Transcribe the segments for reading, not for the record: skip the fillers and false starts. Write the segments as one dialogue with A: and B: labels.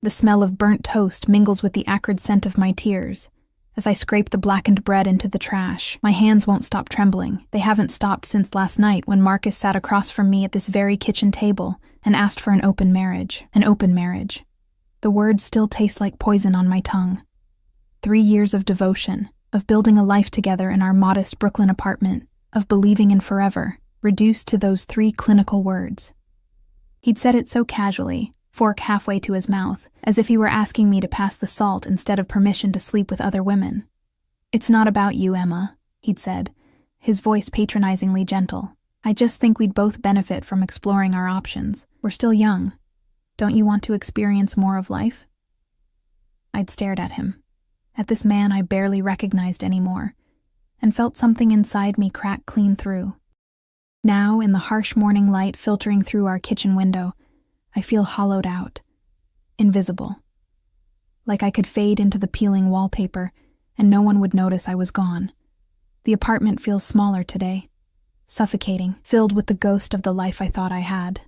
A: The smell of burnt toast mingles with the acrid scent of my tears. As I scrape the blackened bread into the trash, my hands won't stop trembling. They haven't stopped since last night when Marcus sat across from me at this very kitchen table and asked for an open marriage. An open marriage. The words still taste like poison on my tongue. 3 years of devotion, of building a life together in our modest Brooklyn apartment, of believing in forever, reduced to those 3 clinical words. He'd said it so casually, fork halfway to his mouth, as if he were asking me to pass the salt instead of permission to sleep with other women. "It's not about you, Emma," he'd said, his voice patronizingly gentle. "I just think we'd both benefit from exploring our options. We're still young. Don't you want to experience more of life?" I'd stared at him, at this man I barely recognized anymore, and felt something inside me crack clean through. Now, in the harsh morning light filtering through our kitchen window, I feel hollowed out, invisible. Like I could fade into the peeling wallpaper, and no one would notice I was gone. The apartment feels smaller today, suffocating, filled with the ghost of the life I thought I had.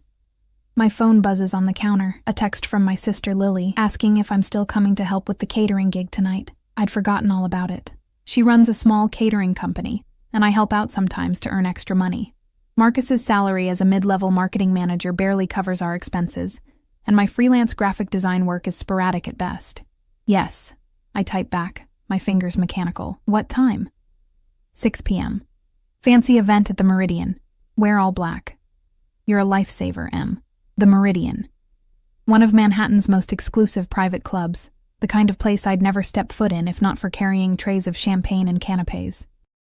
A: My phone buzzes on the counter, a text from my sister Lily, asking if I'm still coming to help with the catering gig tonight. I'd forgotten all about it. She runs a small catering company, and I help out sometimes to earn extra money. Marcus's salary as a mid-level marketing manager barely covers our expenses, and my freelance graphic design work is sporadic at best. "Yes," I type back, my fingers mechanical. "What time?" 6 p.m. "Fancy event at the Meridian. Wear all black. You're a lifesaver, Em." The Meridian. One of Manhattan's most exclusive private clubs, the kind of place I'd never step foot in if not for carrying trays of champagne and canapes.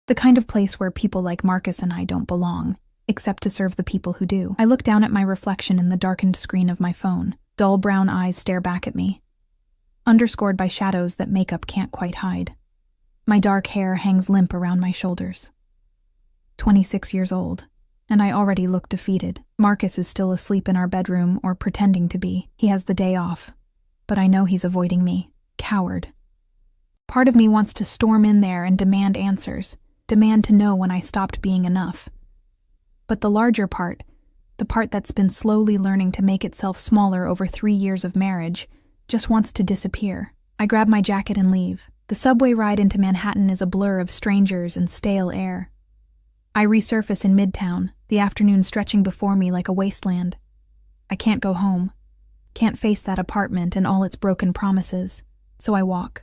A: The kind of place where people like Marcus and I don't belong, except to serve the people who do. I look down at my reflection in the darkened screen of my phone. Dull brown eyes stare back at me, underscored by shadows that makeup can't quite hide. My dark hair hangs limp around my shoulders. 26 years old, and I already look defeated. Marcus is still asleep in our bedroom, or pretending to be. He has the day off, but I know he's avoiding me. Coward. Part of me wants to storm in there and demand answers, demand to know when I stopped being enough. But the larger part, the part that's been slowly learning to make itself smaller over 3 years of marriage, just wants to disappear. I grab my jacket and leave. The subway ride into Manhattan is a blur of strangers and stale air. I resurface in Midtown, the afternoon stretching before me like a wasteland. I can't go home, can't face that apartment and all its broken promises, so I walk.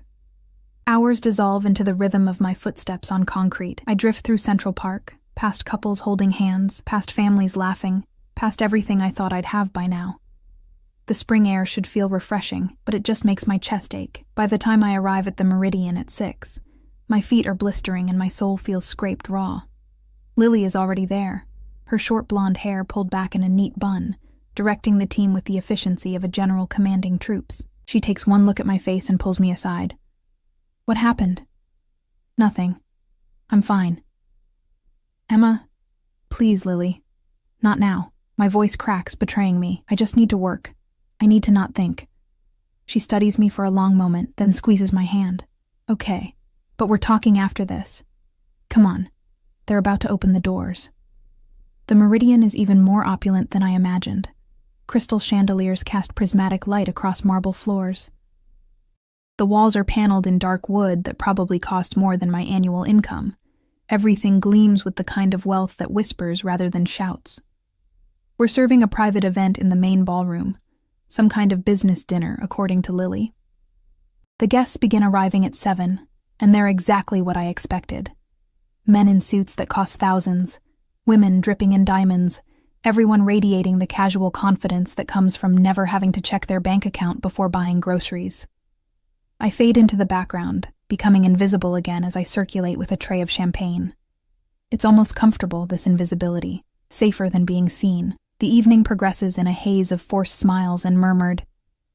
A: Hours dissolve into the rhythm of my footsteps on concrete. I drift through Central Park, past couples holding hands, past families laughing, past everything I thought I'd have by now. The spring air should feel refreshing, but it just makes my chest ache. By the time I arrive at the Meridian at 6, my feet are blistering and my soul feels scraped raw. Lily is already there, her short blonde hair pulled back in a neat bun, directing the team with the efficiency of a general commanding troops. She takes one look at my face and pulls me aside. "What happened?" "Nothing. I'm fine." "Emma, please, Lily. Not now." My voice cracks, betraying me. "I just need to work. I need to not think." She studies me for a long moment, then squeezes my hand. "Okay, but we're talking after this. Come on. They're about to open the doors." The Meridian is even more opulent than I imagined. Crystal chandeliers cast prismatic light across marble floors. The walls are paneled in dark wood that probably cost more than my annual income. Everything gleams with the kind of wealth that whispers rather than shouts. We're serving a private event in the main ballroom, some kind of business dinner, according to Lily. The guests begin arriving at 7, and they're exactly what I expected. Men in suits that cost thousands, women dripping in diamonds, everyone radiating the casual confidence that comes from never having to check their bank account before buying groceries. I fade into the background, becoming invisible again as I circulate with a tray of champagne. It's almost comfortable, this invisibility, safer than being seen. The evening progresses in a haze of forced smiles and murmured,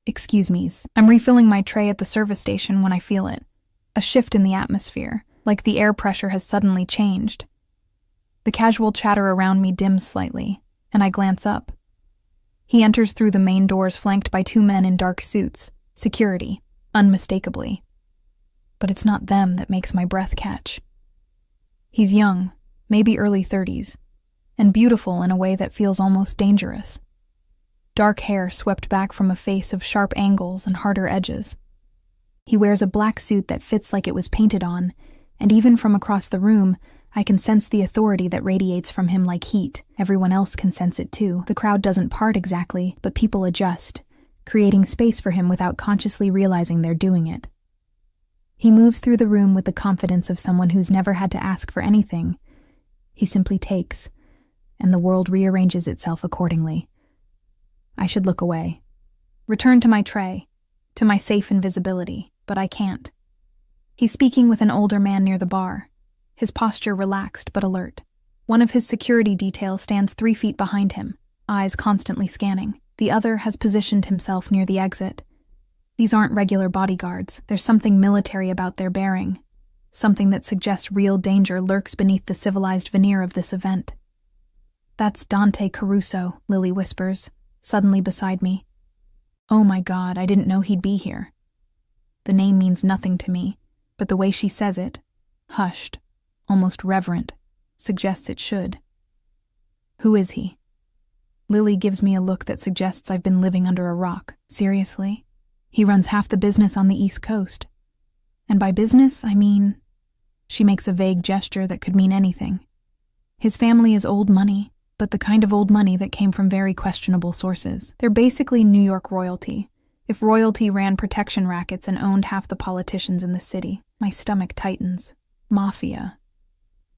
A: "Excuse me's." I'm refilling my tray at the service station when I feel it. A shift in the atmosphere, like the air pressure has suddenly changed. The casual chatter around me dims slightly, and I glance up. He enters through the main doors flanked by 2 men in dark suits, security, unmistakably. But it's not them that makes my breath catch. He's young, maybe early 30s, and beautiful in a way that feels almost dangerous. dark hair swept back from a face of sharp angles and harder edges. He wears a black suit that fits like it was painted on, and even from across the room, I can sense the authority that radiates from him like heat. Everyone else can sense it too. The crowd doesn't part exactly, but people adjust, creating space for him without consciously realizing they're doing it. He moves through the room with the confidence of someone who's never had to ask for anything. He simply takes, and the world rearranges itself accordingly. I should look away. Return to my tray, to my safe invisibility, but I can't. He's speaking with an older man near the bar, his posture relaxed but alert. One of his security detail stands 3 feet behind him, eyes constantly scanning. The other has positioned himself near the exit. These aren't regular bodyguards. There's something military about their bearing, something that suggests real danger lurks beneath the civilized veneer of this event. "That's Dante Caruso," Lily whispers, suddenly beside me. Oh my God, I didn't know he'd be here. The name means nothing to me, but the way she says it, hushed, almost reverent, suggests it should. Who is he? Lily gives me a look that suggests I've been living under a rock. Seriously? He runs half the business on the East Coast. And by business, I mean... She makes a vague gesture that could mean anything. His family is old money, but the kind of old money that came from very questionable sources. They're basically New York royalty. If royalty ran protection rackets and owned half the politicians in the city, my stomach tightens. Mafia.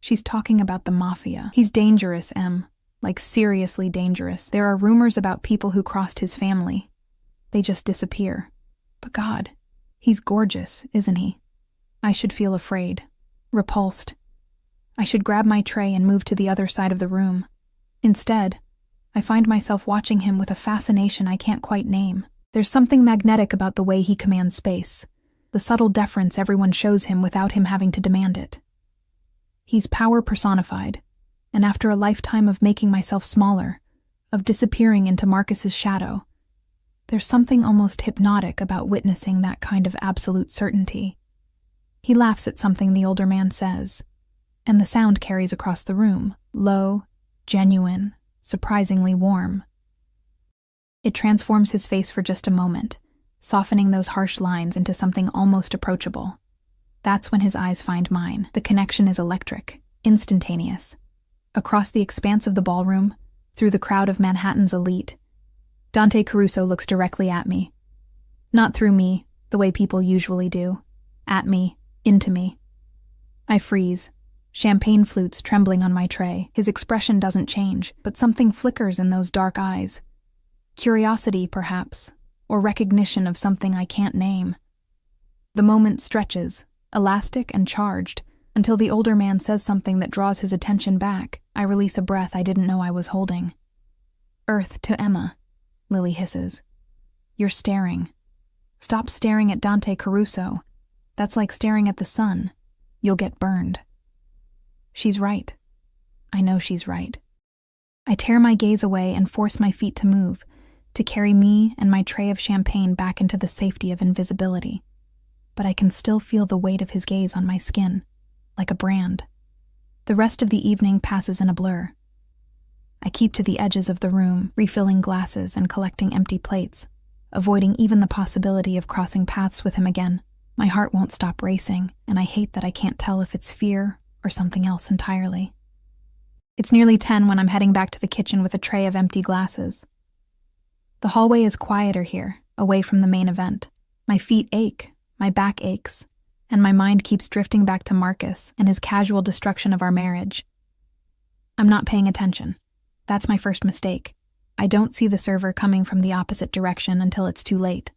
A: She's talking about the Mafia. He's dangerous, Em. Like seriously dangerous. There are rumors about people who crossed his family. They just disappear. But God, he's gorgeous, isn't he? I should feel afraid. Repulsed. I should grab my tray and move to the other side of the room. Instead, I find myself watching him with a fascination I can't quite name. There's something magnetic about the way he commands space, the subtle deference everyone shows him without him having to demand it. He's power personified, and after a lifetime of making myself smaller, of disappearing into Marcus's shadow, there's something almost hypnotic about witnessing that kind of absolute certainty. He laughs at something the older man says, and the sound carries across the room, low, genuine, surprisingly warm. It transforms his face for just a moment, softening those harsh lines into something almost approachable. That's when his eyes find mine. The connection is electric, instantaneous. Across the expanse of the ballroom, through the crowd of Manhattan's elite, Dante Caruso looks directly at me. Not through me, the way people usually do. At me, into me. I freeze, champagne flutes trembling on my tray. His expression doesn't change, but something flickers in those dark eyes. Curiosity, perhaps, or recognition of something I can't name. The moment stretches, elastic and charged, until the older man says something that draws his attention back. I release a breath I didn't know I was holding. "Earth to Emma," Lily hisses. "You're staring. Stop staring at Dante Caruso. That's like staring at the sun. You'll get burned." She's right. I know she's right. I tear my gaze away and force my feet to move, to carry me and my tray of champagne back into the safety of invisibility. But I can still feel the weight of his gaze on my skin, like a brand. The rest of the evening passes in a blur. I keep to the edges of the room, refilling glasses and collecting empty plates, avoiding even the possibility of crossing paths with him again. My heart won't stop racing, and I hate that I can't tell if it's fear or something else entirely. It's nearly 10 when I'm heading back to the kitchen with a tray of empty glasses. The hallway is quieter here, away from the main event. My feet ache, my back aches, and my mind keeps drifting back to Marcus and his casual destruction of our marriage. I'm not paying attention. That's my first mistake. I don't see the server coming from the opposite direction until it's too late.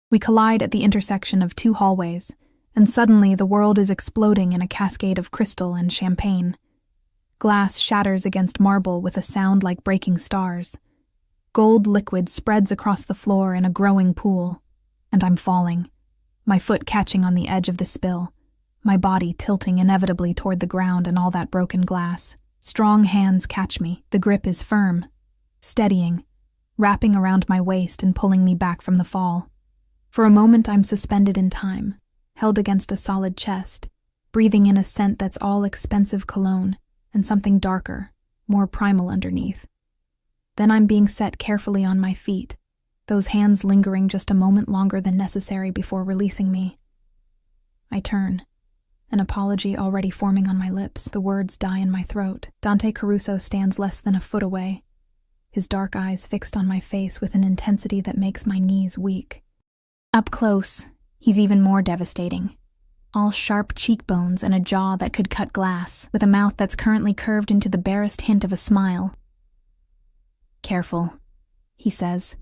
A: We collide at the intersection of 2 hallways, and suddenly the world is exploding in a cascade of crystal and champagne. Glass shatters against marble with a sound like breaking stars. Gold liquid spreads across the floor in a growing pool, and I'm falling, my foot catching on the edge of the spill, my body tilting inevitably toward the ground and all that broken glass. Strong hands catch me. The grip is firm, steadying, wrapping around my waist and pulling me back from the fall. For a moment I'm suspended in time, held against a solid chest, breathing in a scent that's all expensive cologne and something darker, more primal underneath. Then I'm being set carefully on my feet, those hands lingering just a moment longer than necessary before releasing me. I turn, an apology already forming on my lips. The words die in my throat. Dante Caruso stands less than a foot away, his dark eyes fixed on my face with an intensity that makes my knees weak. Up close, he's even more devastating. All sharp cheekbones and a jaw that could cut glass, with a mouth that's currently curved into the barest hint of a smile. "Careful," he says,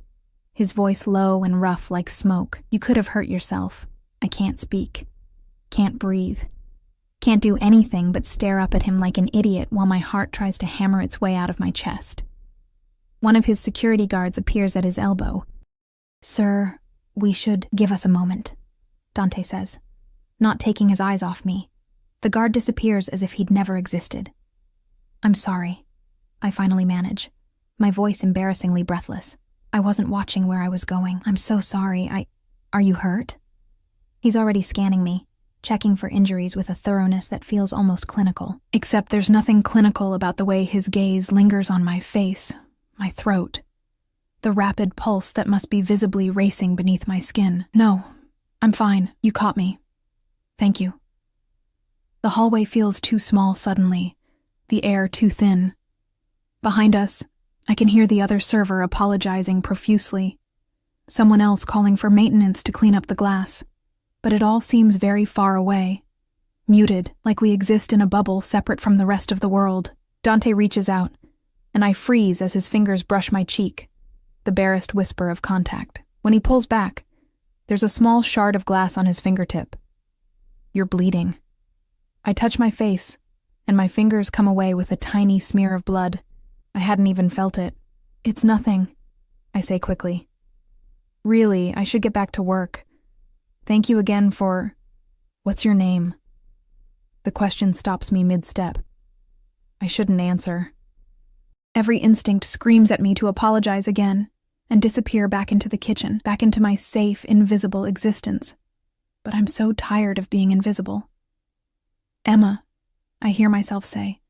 A: his voice low and rough like smoke. "You could have hurt yourself. I can't speak. Can't breathe. Can't do anything but stare up at him like an idiot while my heart tries to hammer its way out of my chest." One of his security guards appears at his elbow. "Sir, we should give us a moment," Dante says, not taking his eyes off me. The guard disappears as if he'd never existed. "I'm sorry," I finally manage, my voice embarrassingly breathless. "I wasn't watching where I was going. I'm so sorry. Are you hurt?" He's already scanning me, checking for injuries with a thoroughness that feels almost clinical. Except there's nothing clinical about the way his gaze lingers on my face, my throat, the rapid pulse that must be visibly racing beneath my skin. "No, I'm fine. You caught me. Thank you." The hallway feels too small suddenly, the air too thin. Behind us, I can hear the other server apologizing profusely, someone else calling for maintenance to clean up the glass. But it all seems very far away, muted, like we exist in a bubble separate from the rest of the world. Dante reaches out, and I freeze as his fingers brush my cheek, the barest whisper of contact. When he pulls back, there's a small shard of glass on his fingertip. "You're bleeding." I touch my face, and my fingers come away with a tiny smear of blood. I hadn't even felt it. "It's nothing," I say quickly. "Really, I should get back to work. Thank you again for... What's your name?" The question stops me mid-step. I shouldn't answer. Every instinct screams at me to apologize again and disappear back into the kitchen, back into my safe, invisible existence. But I'm so tired of being invisible. "Emma," I hear myself say.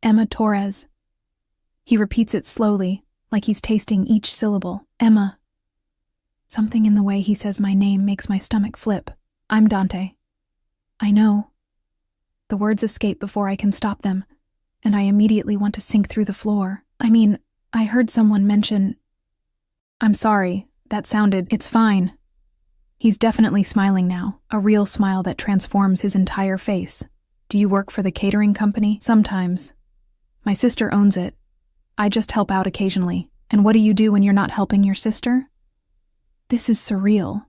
A: "Emma Torres." He repeats it slowly, like he's tasting each syllable. "Emma." Something in the way he says my name makes my stomach flip. "I'm Dante." "I know." The words escape before I can stop them, and I immediately want to sink through the floor. I heard someone mention... "I'm sorry, that sounded... It's fine." He's definitely smiling now, a real smile that transforms his entire face. "Do you work for the catering company?" "Sometimes. My sister owns it. I just help out occasionally." "And what do you do when you're not helping your sister?" This is surreal.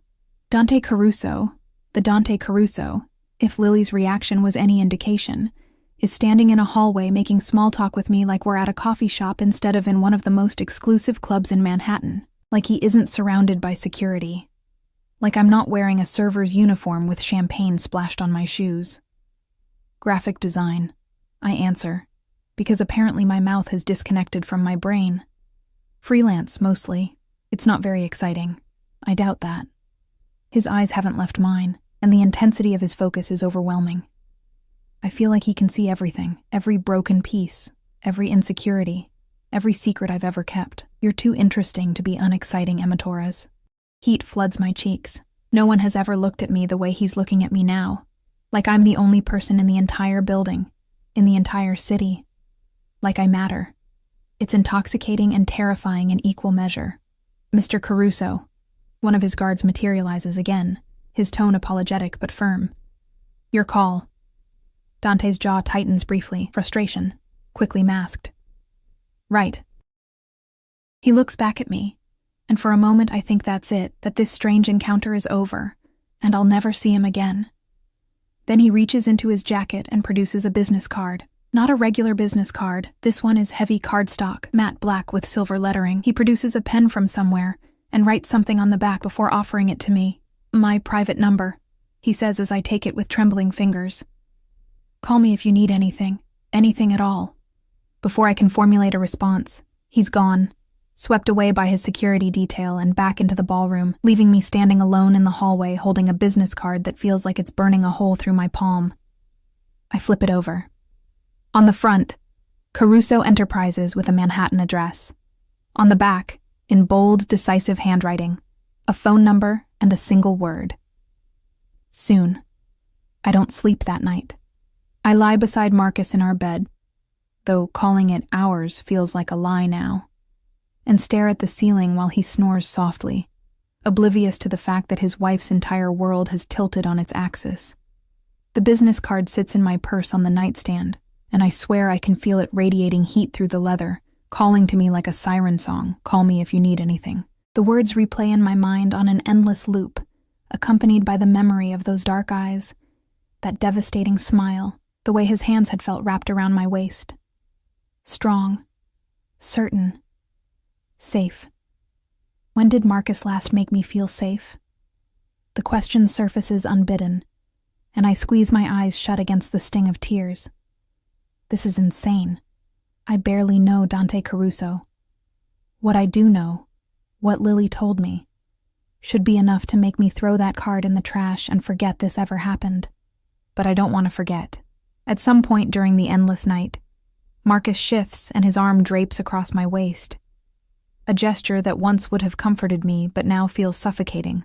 A: Dante Caruso, the Dante Caruso, if Lily's reaction was any indication, is standing in a hallway making small talk with me like we're at a coffee shop instead of in one of the most exclusive clubs in Manhattan. Like he isn't surrounded by security. Like I'm not wearing a server's uniform with champagne splashed on my shoes. "Graphic design," I answer, because apparently my mouth has disconnected from my brain. "Freelance, mostly. It's not very exciting." I doubt that. His eyes haven't left mine, and the intensity of his focus is overwhelming. I feel like he can see everything, every broken piece, every insecurity, every secret I've ever kept. "You're too interesting to be unexciting, Emma Torres." Heat floods my cheeks. No one has ever looked at me the way he's looking at me now, like I'm the only person in the entire building, in the entire city. Like I matter. It's intoxicating and terrifying in equal measure. "Mr. Caruso." One of his guards materializes again, his tone apologetic but firm. "Your call." Dante's jaw tightens briefly, frustration, quickly masked. "Right." He looks back at me, and for a moment I think that's it, that this strange encounter is over, and I'll never see him again. Then he reaches into his jacket and produces a business card. Not a regular business card, this one is heavy cardstock, matte black with silver lettering. He produces a pen from somewhere, and writes something on the back before offering it to me. "My private number," he says as I take it with trembling fingers. "Call me if you need anything at all." Before I can formulate a response, he's gone, swept away by his security detail and back into the ballroom, leaving me standing alone in the hallway holding a business card that feels like it's burning a hole through my palm. I flip it over. On the front, Caruso Enterprises with a Manhattan address. On the back, in bold, decisive handwriting, a phone number and a single word. Soon. I don't sleep that night. I lie beside Marcus in our bed, though calling it ours feels like a lie now, and stare at the ceiling while he snores softly, oblivious to the fact that his wife's entire world has tilted on its axis. The business card sits in my purse on the nightstand, and I swear I can feel it radiating heat through the leather, calling to me like a siren song, "Call me if you need anything." The words replay in my mind on an endless loop, accompanied by the memory of those dark eyes, that devastating smile, the way his hands had felt wrapped around my waist. Strong, certain, safe. When did Marcus last make me feel safe? The question surfaces unbidden, and I squeeze my eyes shut against the sting of tears. This is insane. I barely know Dante Caruso. What I do know, what Lily told me, should be enough to make me throw that card in the trash and forget this ever happened. But I don't want to forget. At some point during the endless night, Marcus shifts and his arm drapes across my waist. A gesture that once would have comforted me but now feels suffocating.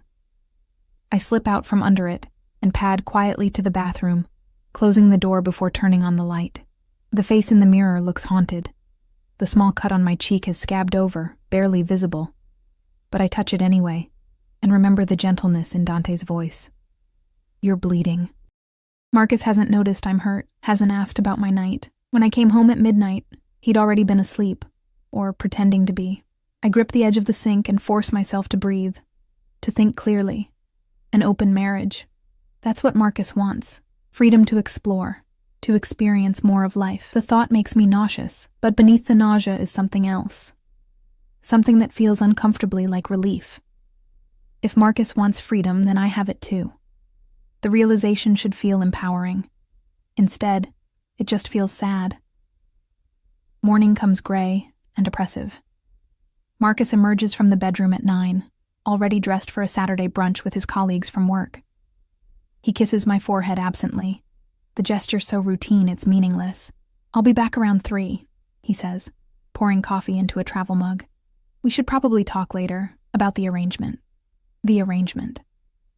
A: I slip out from under it and pad quietly to the bathroom, closing the door before turning on the light. The face in the mirror looks haunted. The small cut on my cheek has scabbed over, barely visible. But I touch it anyway, and remember the gentleness in Dante's voice. "You're bleeding." Marcus hasn't noticed I'm hurt, hasn't asked about my night. When I came home at midnight, he'd already been asleep, or pretending to be. I grip the edge of the sink and force myself to breathe, to think clearly. An open marriage. That's what Marcus wants. Freedom to explore, to experience more of life. The thought makes me nauseous, but beneath the nausea is something else. Something that feels uncomfortably like relief. If Marcus wants freedom, then I have it too. The realization should feel empowering. Instead, it just feels sad. Morning comes gray and oppressive. Marcus emerges from the bedroom at 9, already dressed for a Saturday brunch with his colleagues from work. He kisses my forehead absently, the gesture so routine it's meaningless. "I'll be back around 3, he says, pouring coffee into a travel mug. "We should probably talk later about the arrangement." The arrangement.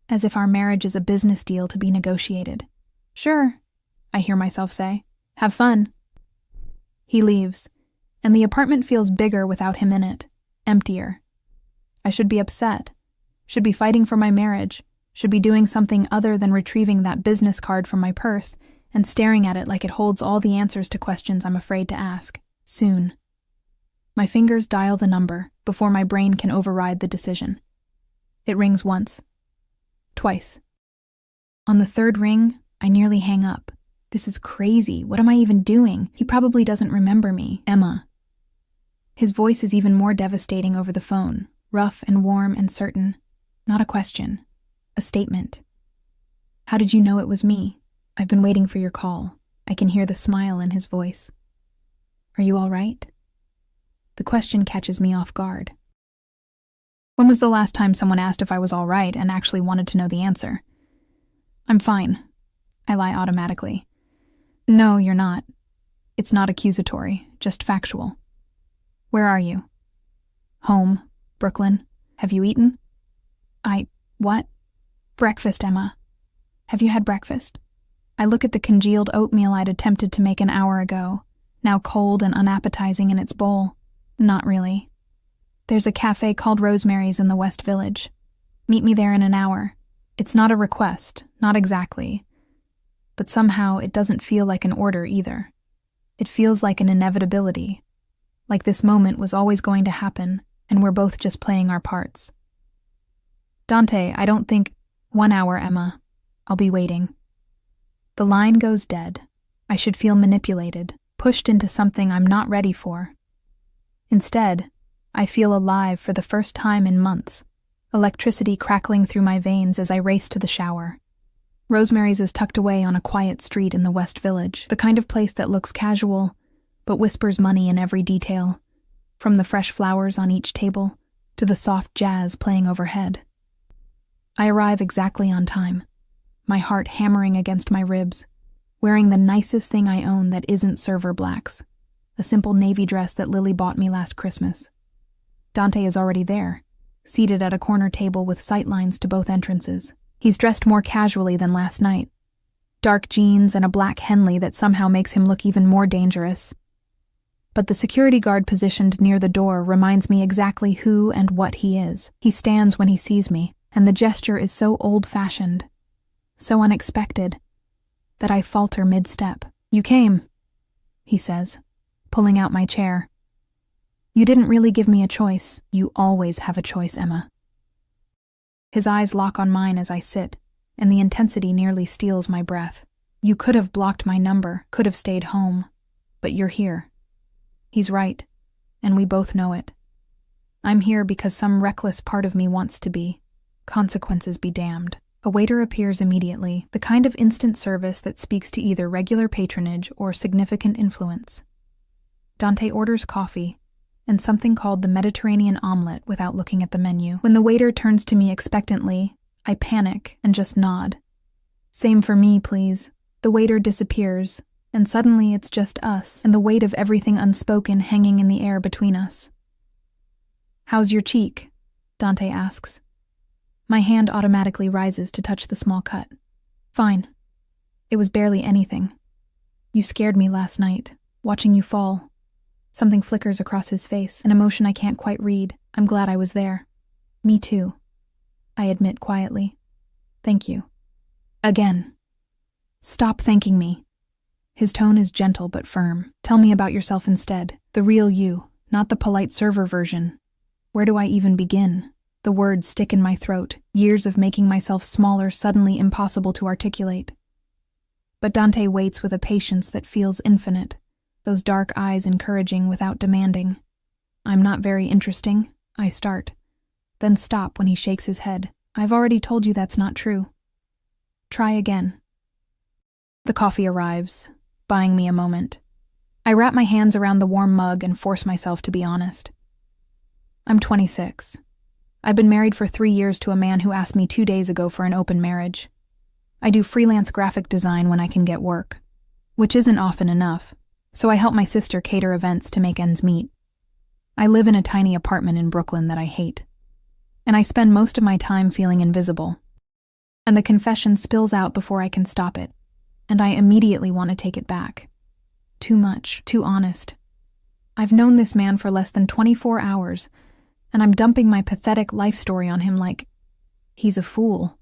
A: As if our marriage is a business deal to be negotiated. "Sure," I hear myself say. "Have fun." He leaves, and the apartment feels bigger without him in it, emptier. I should be upset, should be fighting for my marriage, should be doing something other than retrieving that business card from my purse and staring at it like it holds all the answers to questions I'm afraid to ask. Soon. My fingers dial the number before my brain can override the decision. It rings once. Twice. On the third ring, I nearly hang up. This is crazy. What am I even doing? He probably doesn't remember me. Emma. His voice is even more devastating over the phone, rough and warm and certain. Not a question. A statement. "How did you know it was me? I've been waiting for your call." I can hear the smile in his voice. "Are you all right?" The question catches me off guard. When was the last time someone asked if I was all right and actually wanted to know the answer? "I'm fine." I lie automatically. "No, you're not. It's not accusatory, just factual." "Where are you?" "Home. Brooklyn. Have you eaten?" What? "Breakfast, Emma. Have you had breakfast?" I look at the congealed oatmeal I'd attempted to make an hour ago, now cold and unappetizing in its bowl. Not really. "There's a cafe called Rosemary's in the West Village. Meet me there in an hour." It's not a request, not exactly. But somehow it doesn't feel like an order either. It feels like an inevitability. Like this moment was always going to happen, and we're both just playing our parts. "Dante, I don't think—" "1 hour, Emma. I'll be waiting." The line goes dead. I should feel manipulated, pushed into something I'm not ready for. Instead, I feel alive for the first time in months, electricity crackling through my veins as I race to the shower. Rosemary's is tucked away on a quiet street in the West Village, the kind of place that looks casual, but whispers money in every detail, from the fresh flowers on each table to the soft jazz playing overhead. I arrive exactly on time, my heart hammering against my ribs, wearing the nicest thing I own that isn't server blacks, a simple navy dress that Lily bought me last Christmas. Dante is already there, seated at a corner table with sightlines to both entrances. He's dressed more casually than last night. Dark jeans and a black Henley that somehow makes him look even more dangerous. But the security guard positioned near the door reminds me exactly who and what he is. He stands when he sees me, and the gesture is so old-fashioned, so unexpected, that I falter mid-step. "You came," he says, pulling out my chair. "You didn't really give me a choice. You always have a choice, Emma." His eyes lock on mine as I sit, and the intensity nearly steals my breath. "You could have blocked my number, could have stayed home, but you're here." He's right, and we both know it. I'm here because some reckless part of me wants to be. Consequences be damned. A waiter appears immediately, the kind of instant service that speaks to either regular patronage or significant influence. Dante orders coffee and something called the Mediterranean omelet without looking at the menu. When the waiter turns to me expectantly, I panic and just nod. "Same for me, please." The waiter disappears, and suddenly it's just us and the weight of everything unspoken hanging in the air between us. "How's your cheek?" Dante asks. My hand automatically rises to touch the small cut. "Fine. It was barely anything. You scared me last night, watching you fall." Something flickers across his face, an emotion I can't quite read. "I'm glad I was there." "Me too," I admit quietly. "Thank you." Again. "Stop thanking me." His tone is gentle but firm. "Tell me about yourself instead. The real you, not the polite server version. Where do I even begin?" The words stick in my throat, years of making myself smaller suddenly impossible to articulate. But Dante waits with a patience that feels infinite, those dark eyes encouraging without demanding. "I'm not very interesting," I start, then stop when he shakes his head. "I've already told you that's not true. Try again." The coffee arrives, buying me a moment. I wrap my hands around the warm mug and force myself to be honest. I'm 26. I've been married for 3 years to a man who asked me 2 days ago for an open marriage. I do freelance graphic design when I can get work, which isn't often enough, so I help my sister cater events to make ends meet. I live in a tiny apartment in Brooklyn that I hate, and I spend most of my time feeling invisible. And the confession spills out before I can stop it, and I immediately want to take it back. Too much, too honest. I've known this man for less than 24 hours, and I'm dumping my pathetic life story on him like he's a fool.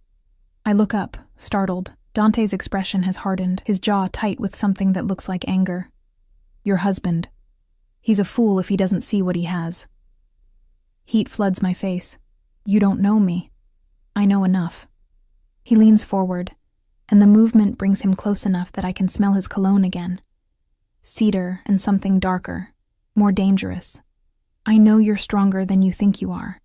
A: I look up, startled. Dante's expression has hardened, his jaw tight with something that looks like anger. "Your husband. He's a fool if he doesn't see what he has." Heat floods my face. "You don't know me." "I know enough." He leans forward, and the movement brings him close enough that I can smell his cologne again. Cedar and something darker, more dangerous. "I know you're stronger than you think you are.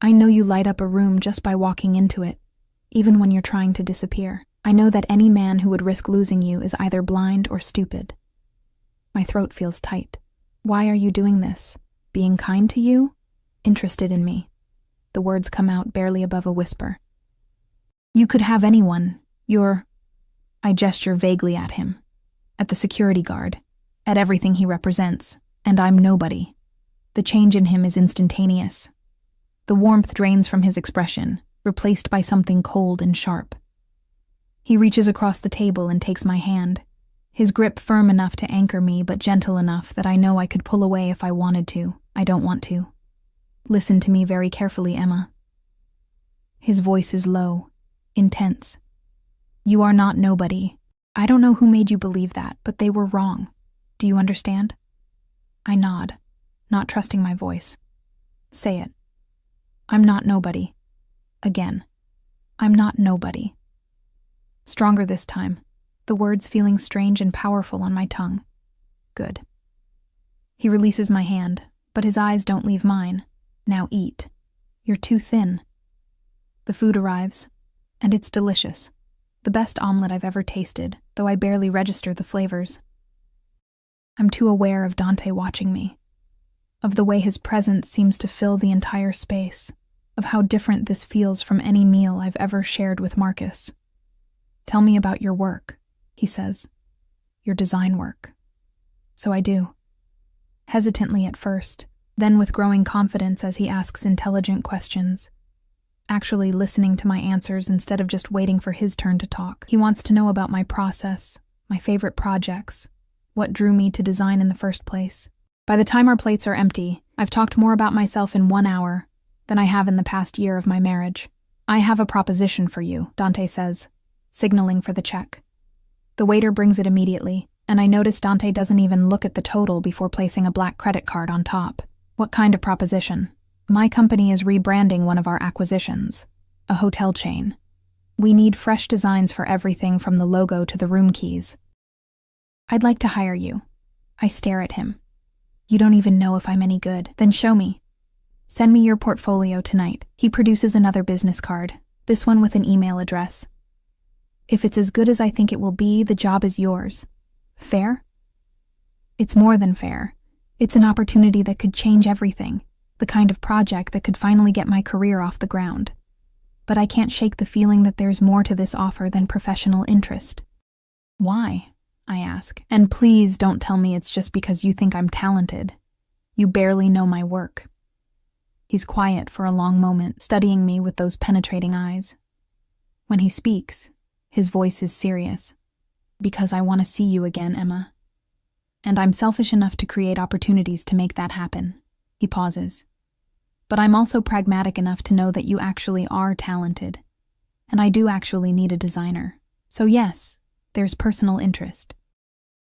A: I know you light up a room just by walking into it, even when you're trying to disappear. I know that any man who would risk losing you is either blind or stupid." My throat feels tight. "Why are you doing this? Being kind to you? Interested in me?" The words come out barely above a whisper. "You could have anyone. You're—" I gesture vaguely at him, at the security guard, at everything he represents, and I'm nobody. The change in him is instantaneous. The warmth drains from his expression, replaced by something cold and sharp. He reaches across the table and takes my hand, his grip firm enough to anchor me but gentle enough that I know I could pull away if I wanted to. I don't want to. "Listen to me very carefully, Emma." His voice is low, intense. "You are not nobody. I don't know who made you believe that, but they were wrong. Do you understand?" I nod, not trusting my voice. "Say it." "I'm not nobody." Again. "I'm not nobody." Stronger this time, the words feeling strange and powerful on my tongue. Good. He releases my hand, but his eyes don't leave mine. "Now eat. You're too thin." The food arrives, and it's delicious. The best omelet I've ever tasted, though I barely register the flavors. I'm too aware of Dante watching me, of the way his presence seems to fill the entire space, of how different this feels from any meal I've ever shared with Marcus. "Tell me about your work," he says. "Your design work." So I do. Hesitantly at first, Then with growing confidence as he asks intelligent questions, actually listening to my answers instead of just waiting for his turn to talk. He wants to know about my process, my favorite projects, what drew me to design in the first place. By the time our plates are empty, I've talked more about myself in 1 hour than I have in the past year of my marriage. I have a proposition for you, Dante says, signaling for the check. The waiter brings it immediately, and I notice Dante doesn't even look at the total before placing a black credit card on top. What kind of proposition? My company is rebranding one of our acquisitions, a hotel chain. We need fresh designs for everything from the logo to the room keys. I'd like to hire you. I stare at him. You don't even know if I'm any good. Then show me. Send me your portfolio tonight. He produces another business card, this one with an email address. If it's as good as I think it will be, the job is yours. Fair? It's more than fair. It's an opportunity that could change everything, the kind of project that could finally get my career off the ground. But I can't shake the feeling that there's more to this offer than professional interest. Why? I ask. And please don't tell me it's just because you think I'm talented. You barely know my work. He's quiet for a long moment, studying me with those penetrating eyes. When he speaks, his voice is serious. Because I want to see you again, Emma. And I'm selfish enough to create opportunities to make that happen. He pauses. But I'm also pragmatic enough to know that you actually are talented. And I do actually need a designer. So yes, there's personal interest.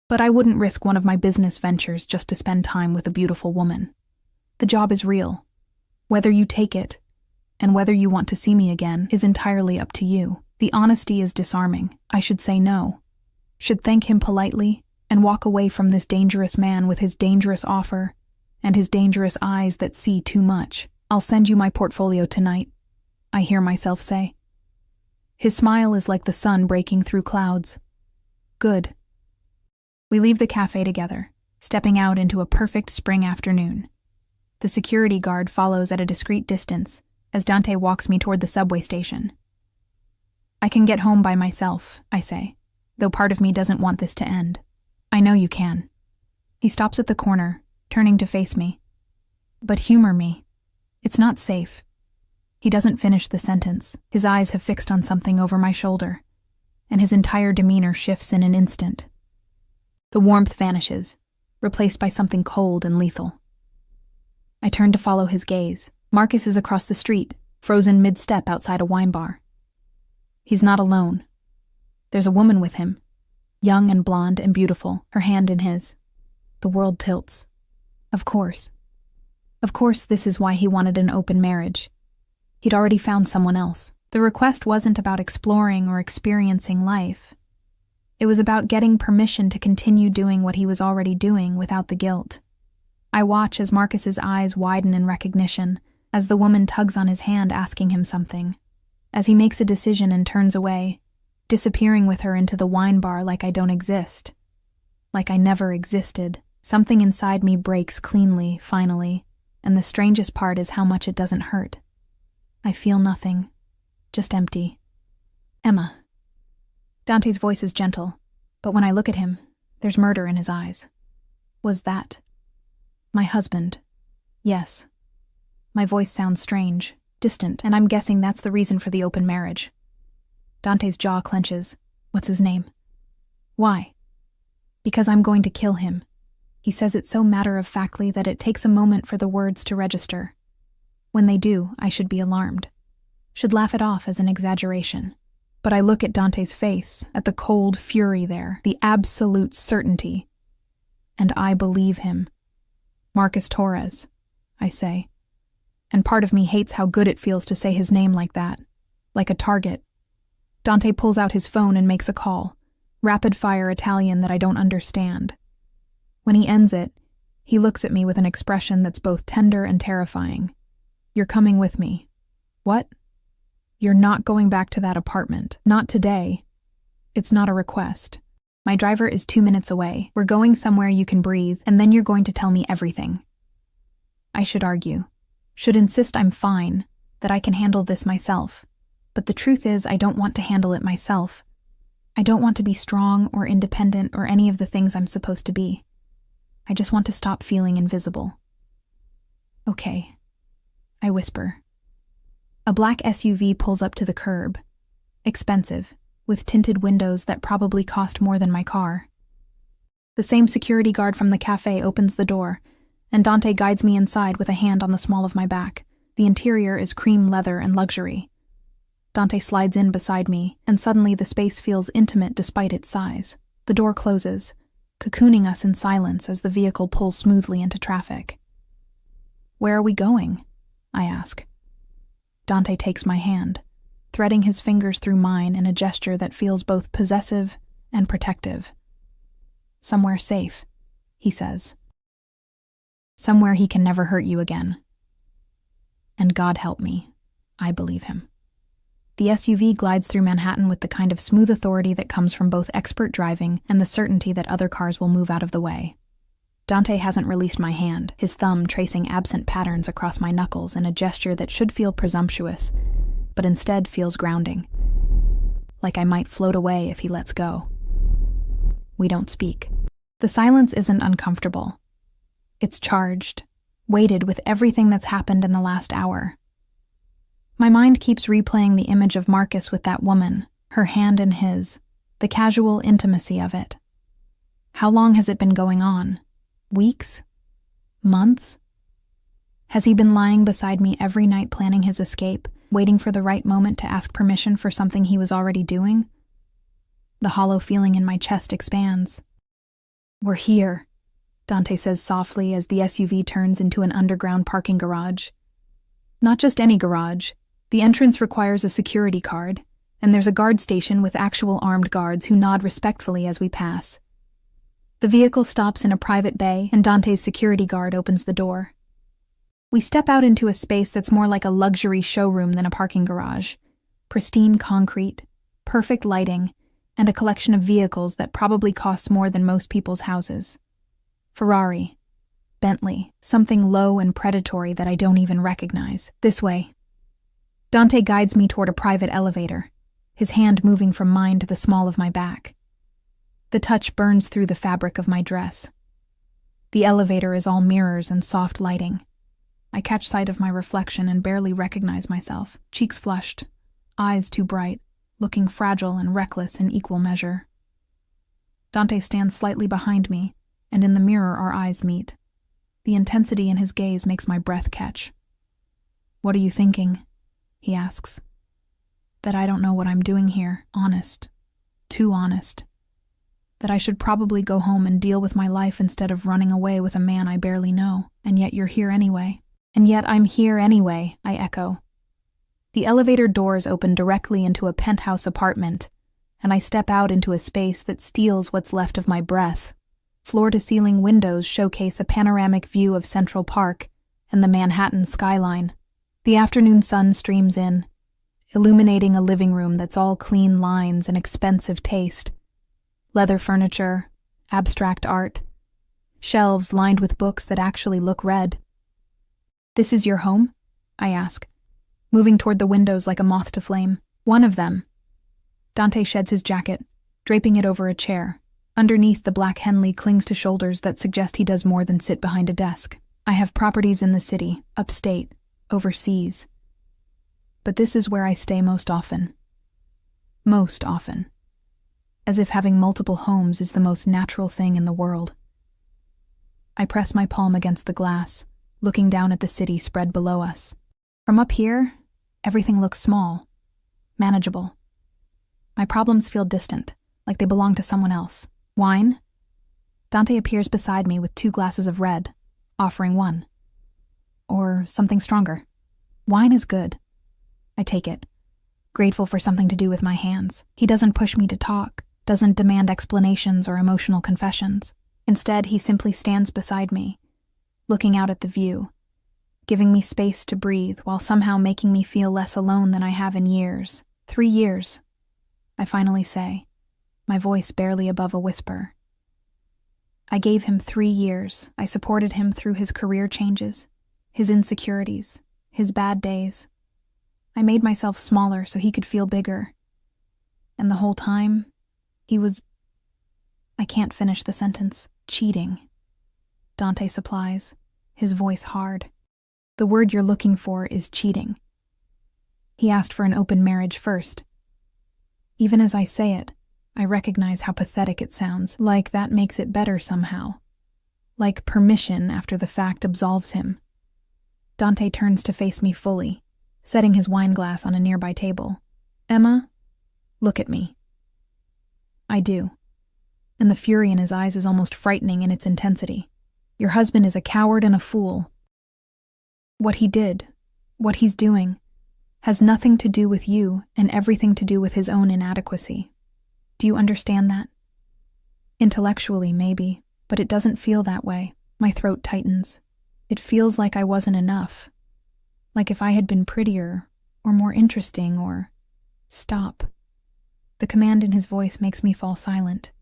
A: But I wouldn't risk one of my business ventures just to spend time with a beautiful woman. The job is real. Whether you take it, and whether you want to see me again, is entirely up to you. The honesty is disarming. I should say no. Should thank him politely, and walk away from this dangerous man with his dangerous offer, and his dangerous eyes that see too much. I'll send you my portfolio tonight, I hear myself say. His smile is like the sun breaking through clouds. Good. We leave the cafe together, stepping out into a perfect spring afternoon. The security guard follows at a discreet distance as Dante walks me toward the subway station. I can get home by myself, I say, though part of me doesn't want this to end. I know you can. He stops at the corner, turning to face me. But humor me. It's not safe. He doesn't finish the sentence. His eyes have fixed on something over my shoulder, and his entire demeanor shifts in an instant. The warmth vanishes, replaced by something cold and lethal. I turn to follow his gaze. Marcus is across the street, frozen mid-step outside a wine bar. He's not alone. There's a woman with him, young and blonde and beautiful, her hand in his. The world tilts. Of course. Of course, this is why he wanted an open marriage. He'd already found someone else. The request wasn't about exploring or experiencing life. It was about getting permission to continue doing what he was already doing without the guilt. I watch as Marcus's eyes widen in recognition, as the woman tugs on his hand asking him something, as he makes a decision and turns away, disappearing with her into the wine bar like I don't exist. Like I never existed. Something inside me breaks cleanly, finally, and the strangest part is how much it doesn't hurt. I feel nothing, just empty. Emma. Dante's voice is gentle, but when I look at him, there's murder in his eyes. Was that my husband? Yes. My voice sounds strange, distant, and I'm guessing that's the reason for the open marriage. Dante's jaw clenches. What's his name? Why? Because I'm going to kill him. He says it so matter-of-factly that it takes a moment for the words to register. When they do, I should be alarmed. Should laugh it off as an exaggeration. But I look at Dante's face, at the cold fury there, the absolute certainty. And I believe him. Marcus Torres, I say. And part of me hates how good it feels to say his name like that. Like a target. Dante pulls out his phone and makes a call. Rapid-fire Italian that I don't understand. When he ends it, he looks at me with an expression that's both tender and terrifying. You're coming with me. What? You're not going back to that apartment. Not today. It's not a request. My driver is 2 minutes away. We're going somewhere you can breathe, and then you're going to tell me everything. I should argue. Should insist I'm fine, that I can handle this myself. But the truth is, I don't want to handle it myself. I don't want to be strong or independent or any of the things I'm supposed to be. I just want to stop feeling invisible. Okay, I whisper. A black SUV pulls up to the curb. Expensive, with tinted windows that probably cost more than my car. The same security guard from the cafe opens the door, and Dante guides me inside with a hand on the small of my back. The interior is cream leather and luxury. Dante slides in beside me, and suddenly the space feels intimate despite its size. The door closes, cocooning us in silence as the vehicle pulls smoothly into traffic. Where are we going? I ask. Dante takes my hand, threading his fingers through mine in a gesture that feels both possessive and protective. Somewhere safe, he says. Somewhere he can never hurt you again. And God help me, I believe him. The SUV glides through Manhattan with the kind of smooth authority that comes from both expert driving and the certainty that other cars will move out of the way. Dante hasn't released my hand, his thumb tracing absent patterns across my knuckles in a gesture that should feel presumptuous, but instead feels grounding. Like I might float away if he lets go. We don't speak. The silence isn't uncomfortable. It's charged, weighted with everything that's happened in the last hour. My mind keeps replaying the image of Marcus with that woman, her hand in his, the casual intimacy of it. How long has it been going on? Weeks? Months? Has he been lying beside me every night planning his escape, waiting for the right moment to ask permission for something he was already doing? The hollow feeling in my chest expands. We're here, Dante says softly as the SUV turns into an underground parking garage. Not just any garage. The entrance requires a security card, and there's a guard station with actual armed guards who nod respectfully as we pass. The vehicle stops in a private bay, and Dante's security guard opens the door. We step out into a space that's more like a luxury showroom than a parking garage. Pristine concrete, perfect lighting, and a collection of vehicles that probably costs more than most people's houses. Ferrari, Bentley, something low and predatory that I don't even recognize. This way. Dante guides me toward a private elevator, his hand moving from mine to the small of my back. The touch burns through the fabric of my dress. The elevator is all mirrors and soft lighting. I catch sight of my reflection and barely recognize myself, cheeks flushed, eyes too bright, looking fragile and reckless in equal measure. Dante stands slightly behind me, and in the mirror our eyes meet. The intensity in his gaze makes my breath catch. "What are you thinking?" he asks. That I don't know what I'm doing here, honest. Too honest. That I should probably go home and deal with my life instead of running away with a man I barely know, and yet you're here anyway. And yet I'm here anyway, I echo. The elevator doors open directly into a penthouse apartment, and I step out into a space that steals what's left of my breath. Floor-to-ceiling windows showcase a panoramic view of Central Park and the Manhattan skyline. The afternoon sun streams in, illuminating a living room that's all clean lines and expensive taste. Leather furniture, abstract art, shelves lined with books that actually look read. "This is your home?" I ask, moving toward the windows like a moth to flame. "One of them." Dante sheds his jacket, draping it over a chair. Underneath, the black Henley clings to shoulders that suggest he does more than sit behind a desk. "I have properties in the city, upstate, overseas. But this is where I stay most often. Most often. As if having multiple homes is the most natural thing in the world." I press my palm against the glass, looking down at the city spread below us. From up here, everything looks small, manageable. My problems feel distant, like they belong to someone else. "Wine?" Dante appears beside me with 2 glasses of red, offering one. "Or something stronger." "Wine is good." I take it, grateful for something to do with my hands. He doesn't push me to talk, doesn't demand explanations or emotional confessions. Instead, he simply stands beside me, looking out at the view, giving me space to breathe while somehow making me feel less alone than I have in years. 3 years, I finally say, my voice barely above a whisper. I gave him 3 years. I supported him through his career changes, his insecurities, his bad days. I made myself smaller so he could feel bigger. And the whole time, he was... I can't finish the sentence. Cheating. Dante supplies, his voice hard. The word you're looking for is cheating. He asked for an open marriage first. Even as I say it, I recognize how pathetic it sounds, like that makes it better somehow. Like permission after the fact absolves him. Dante turns to face me fully, setting his wineglass on a nearby table. Emma, look at me. I do. And the fury in his eyes is almost frightening in its intensity. Your husband is a coward and a fool. What he did, what he's doing, has nothing to do with you and everything to do with his own inadequacy. Do you understand that? Intellectually, maybe, but it doesn't feel that way. My throat tightens. It feels like I wasn't enough. Like if I had been prettier, or more interesting, or... Stop. The command in his voice makes me fall silent.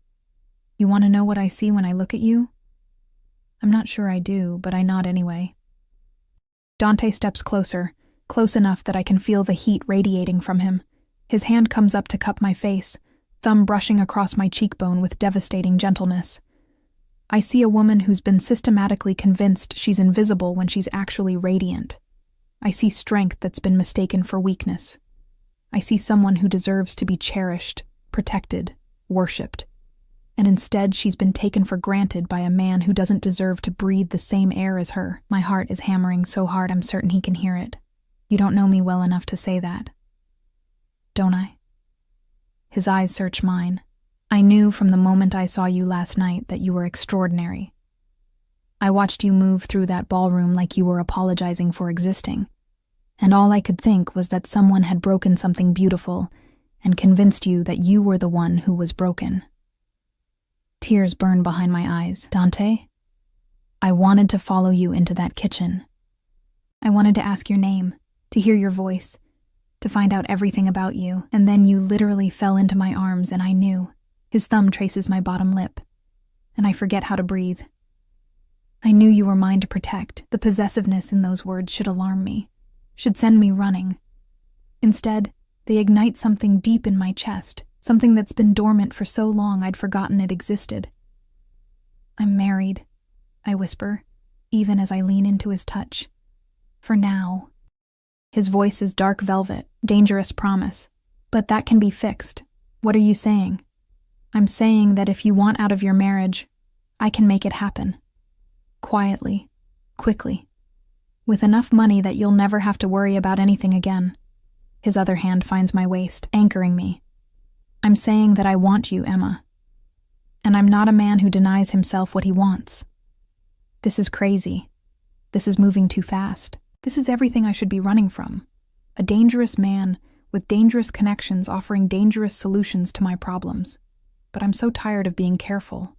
A: You want to know what I see when I look at you? I'm not sure I do, but I nod anyway. Dante steps closer, close enough that I can feel the heat radiating from him. His hand comes up to cup my face, thumb brushing across my cheekbone with devastating gentleness. I see a woman who's been systematically convinced she's invisible when she's actually radiant. I see strength that's been mistaken for weakness. I see someone who deserves to be cherished, protected, worshipped. And instead she's been taken for granted by a man who doesn't deserve to breathe the same air as her. My heart is hammering so hard I'm certain he can hear it. You don't know me well enough to say that. Don't I? His eyes search mine. I knew from the moment I saw you last night that you were extraordinary. I watched you move through that ballroom like you were apologizing for existing. And all I could think was that someone had broken something beautiful and convinced you that you were the one who was broken. Tears burn behind my eyes. Dante, I wanted to follow you into that kitchen. I wanted to ask your name, to hear your voice, to find out everything about you, and then you literally fell into my arms and I knew. His thumb traces my bottom lip, and I forget how to breathe. I knew you were mine to protect. The possessiveness in those words should alarm me, should send me running. Instead, they ignite something deep in my chest, something that's been dormant for so long I'd forgotten it existed. I'm married, I whisper, even as I lean into his touch. For now. His voice is dark velvet, dangerous promise. But that can be fixed. What are you saying? I'm saying that if you want out of your marriage, I can make it happen. Quietly, quickly. With enough money that you'll never have to worry about anything again. His other hand finds my waist, anchoring me. I'm saying that I want you, Emma. And I'm not a man who denies himself what he wants. This is crazy. This is moving too fast. This is everything I should be running from. A dangerous man with dangerous connections offering dangerous solutions to my problems. But I'm so tired of being careful.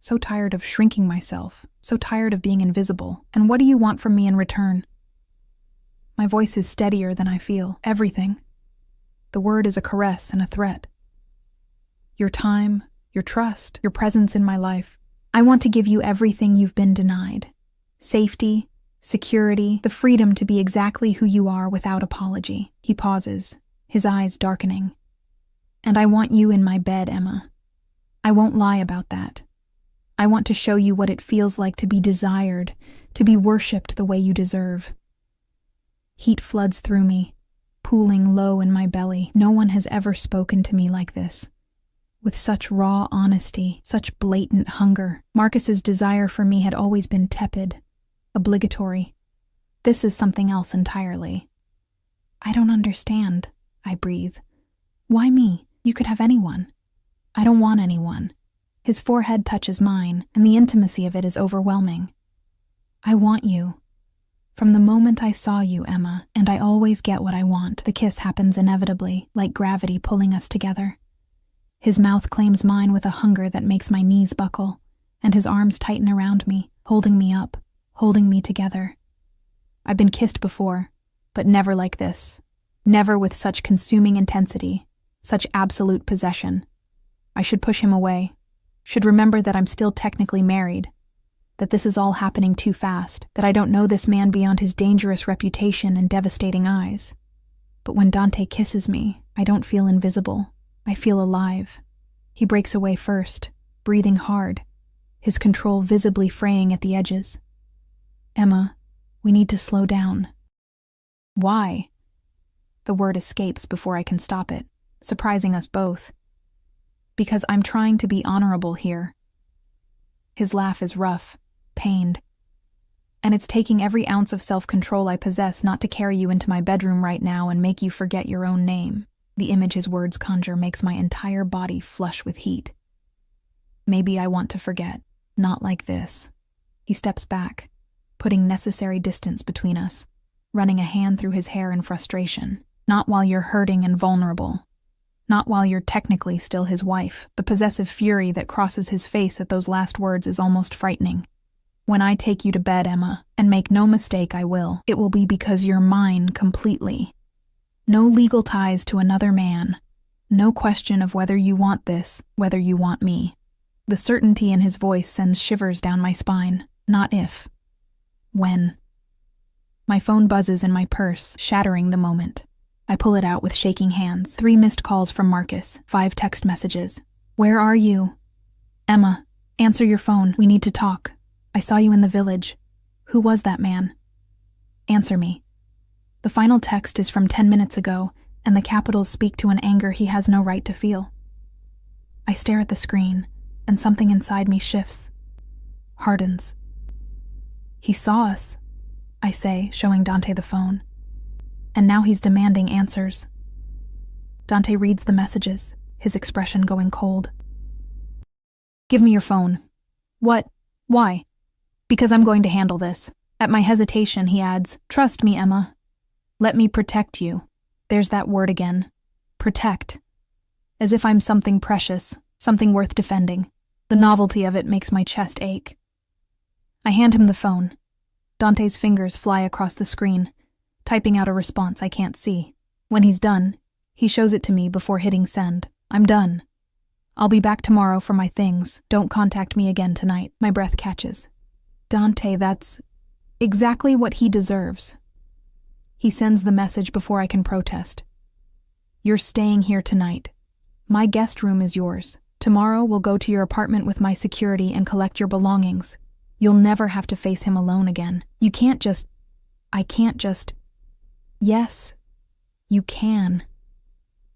A: So tired of shrinking myself. So tired of being invisible. And what do you want from me in return? My voice is steadier than I feel. Everything. The word is a caress and a threat. Your time, your trust, your presence in my life. I want to give you everything you've been denied. Safety, security, the freedom to be exactly who you are without apology. He pauses, his eyes darkening. And I want you in my bed, Emma. I won't lie about that. I want to show you what it feels like to be desired, to be worshipped the way you deserve. Heat floods through me, pooling low in my belly. No one has ever spoken to me like this. With such raw honesty, such blatant hunger. Marcus's desire for me had always been tepid, obligatory. This is something else entirely. I don't understand, I breathe. Why me? You could have anyone. I don't want anyone. His forehead touches mine, and the intimacy of it is overwhelming. I want you. From the moment I saw you, Emma, and I always get what I want. The kiss happens inevitably, like gravity pulling us together. His mouth claims mine with a hunger that makes my knees buckle, and his arms tighten around me, holding me up, holding me together. I've been kissed before, but never like this. Never with such consuming intensity, such absolute possession. I should push him away, should remember that I'm still technically married, that this is all happening too fast, that I don't know this man beyond his dangerous reputation and devastating eyes. But when Dante kisses me, I don't feel invisible. I feel alive. He breaks away first, breathing hard, his control visibly fraying at the edges. Emma, We need to slow down. Why? The word escapes before I can stop it, surprising us both. Because I'm trying to be honorable here. His laugh is rough, pained. And it's taking every ounce of self-control I possess not to carry you into my bedroom right now and make you forget your own name. The image his words conjure makes my entire body flush with heat. Maybe I want to forget. Not like this. He steps back, putting necessary distance between us, running a hand through his hair in frustration. Not while you're hurting and vulnerable. Not while you're technically still his wife. The possessive fury that crosses his face at those last words is almost frightening. When I take you to bed, Emma, and make no mistake I will, it will be because you're mine completely. No legal ties to another man. No question of whether you want this, whether you want me. The certainty in his voice sends shivers down my spine. Not if. When. My phone buzzes in my purse, shattering the moment. I pull it out with shaking hands. 3 missed calls from Marcus, 5 text messages. Where are you? Emma, answer your phone. We need to talk. I saw you in the village. Who was that man? Answer me. The final text is from 10 minutes ago, and the capitals speak to an anger he has no right to feel. I stare at the screen, and something inside me shifts. Hardens. He saw us, I say, showing Dante the phone. And now he's demanding answers. Dante reads the messages, his expression going cold. Give me your phone. What? Why? Because I'm going to handle this. At my hesitation, he adds, Trust me, Emma. Let me protect you. There's that word again. Protect. As if I'm something precious, something worth defending. The novelty of it makes my chest ache. I hand him the phone. Dante's fingers fly across the screen, typing out a response I can't see. When he's done, he shows it to me before hitting send. I'm done. I'll be back tomorrow for my things. Don't contact me again tonight. My breath catches. Dante, that's exactly what he deserves. He sends the message before I can protest. You're staying here tonight. My guest room is yours. Tomorrow we'll go to your apartment with my security and collect your belongings. You'll never have to face him alone again. You can't just... I can't just... Yes, you can.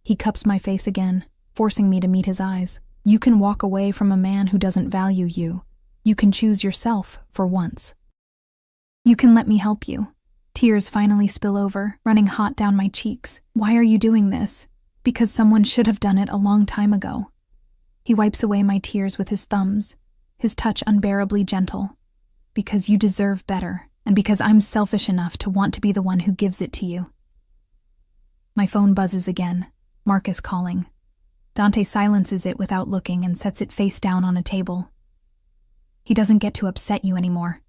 A: He cups my face again, forcing me to meet his eyes. You can walk away from a man who doesn't value you. You can choose yourself for once. You can let me help you. Tears finally spill over, running hot down my cheeks. Why are you doing this? Because someone should have done it a long time ago. He wipes away my tears with his thumbs, his touch unbearably gentle. Because you deserve better, and because I'm selfish enough to want to be the one who gives it to you. My phone buzzes again, Marcus calling. Dante silences it without looking and sets it face down on a table. He doesn't get to upset you anymore,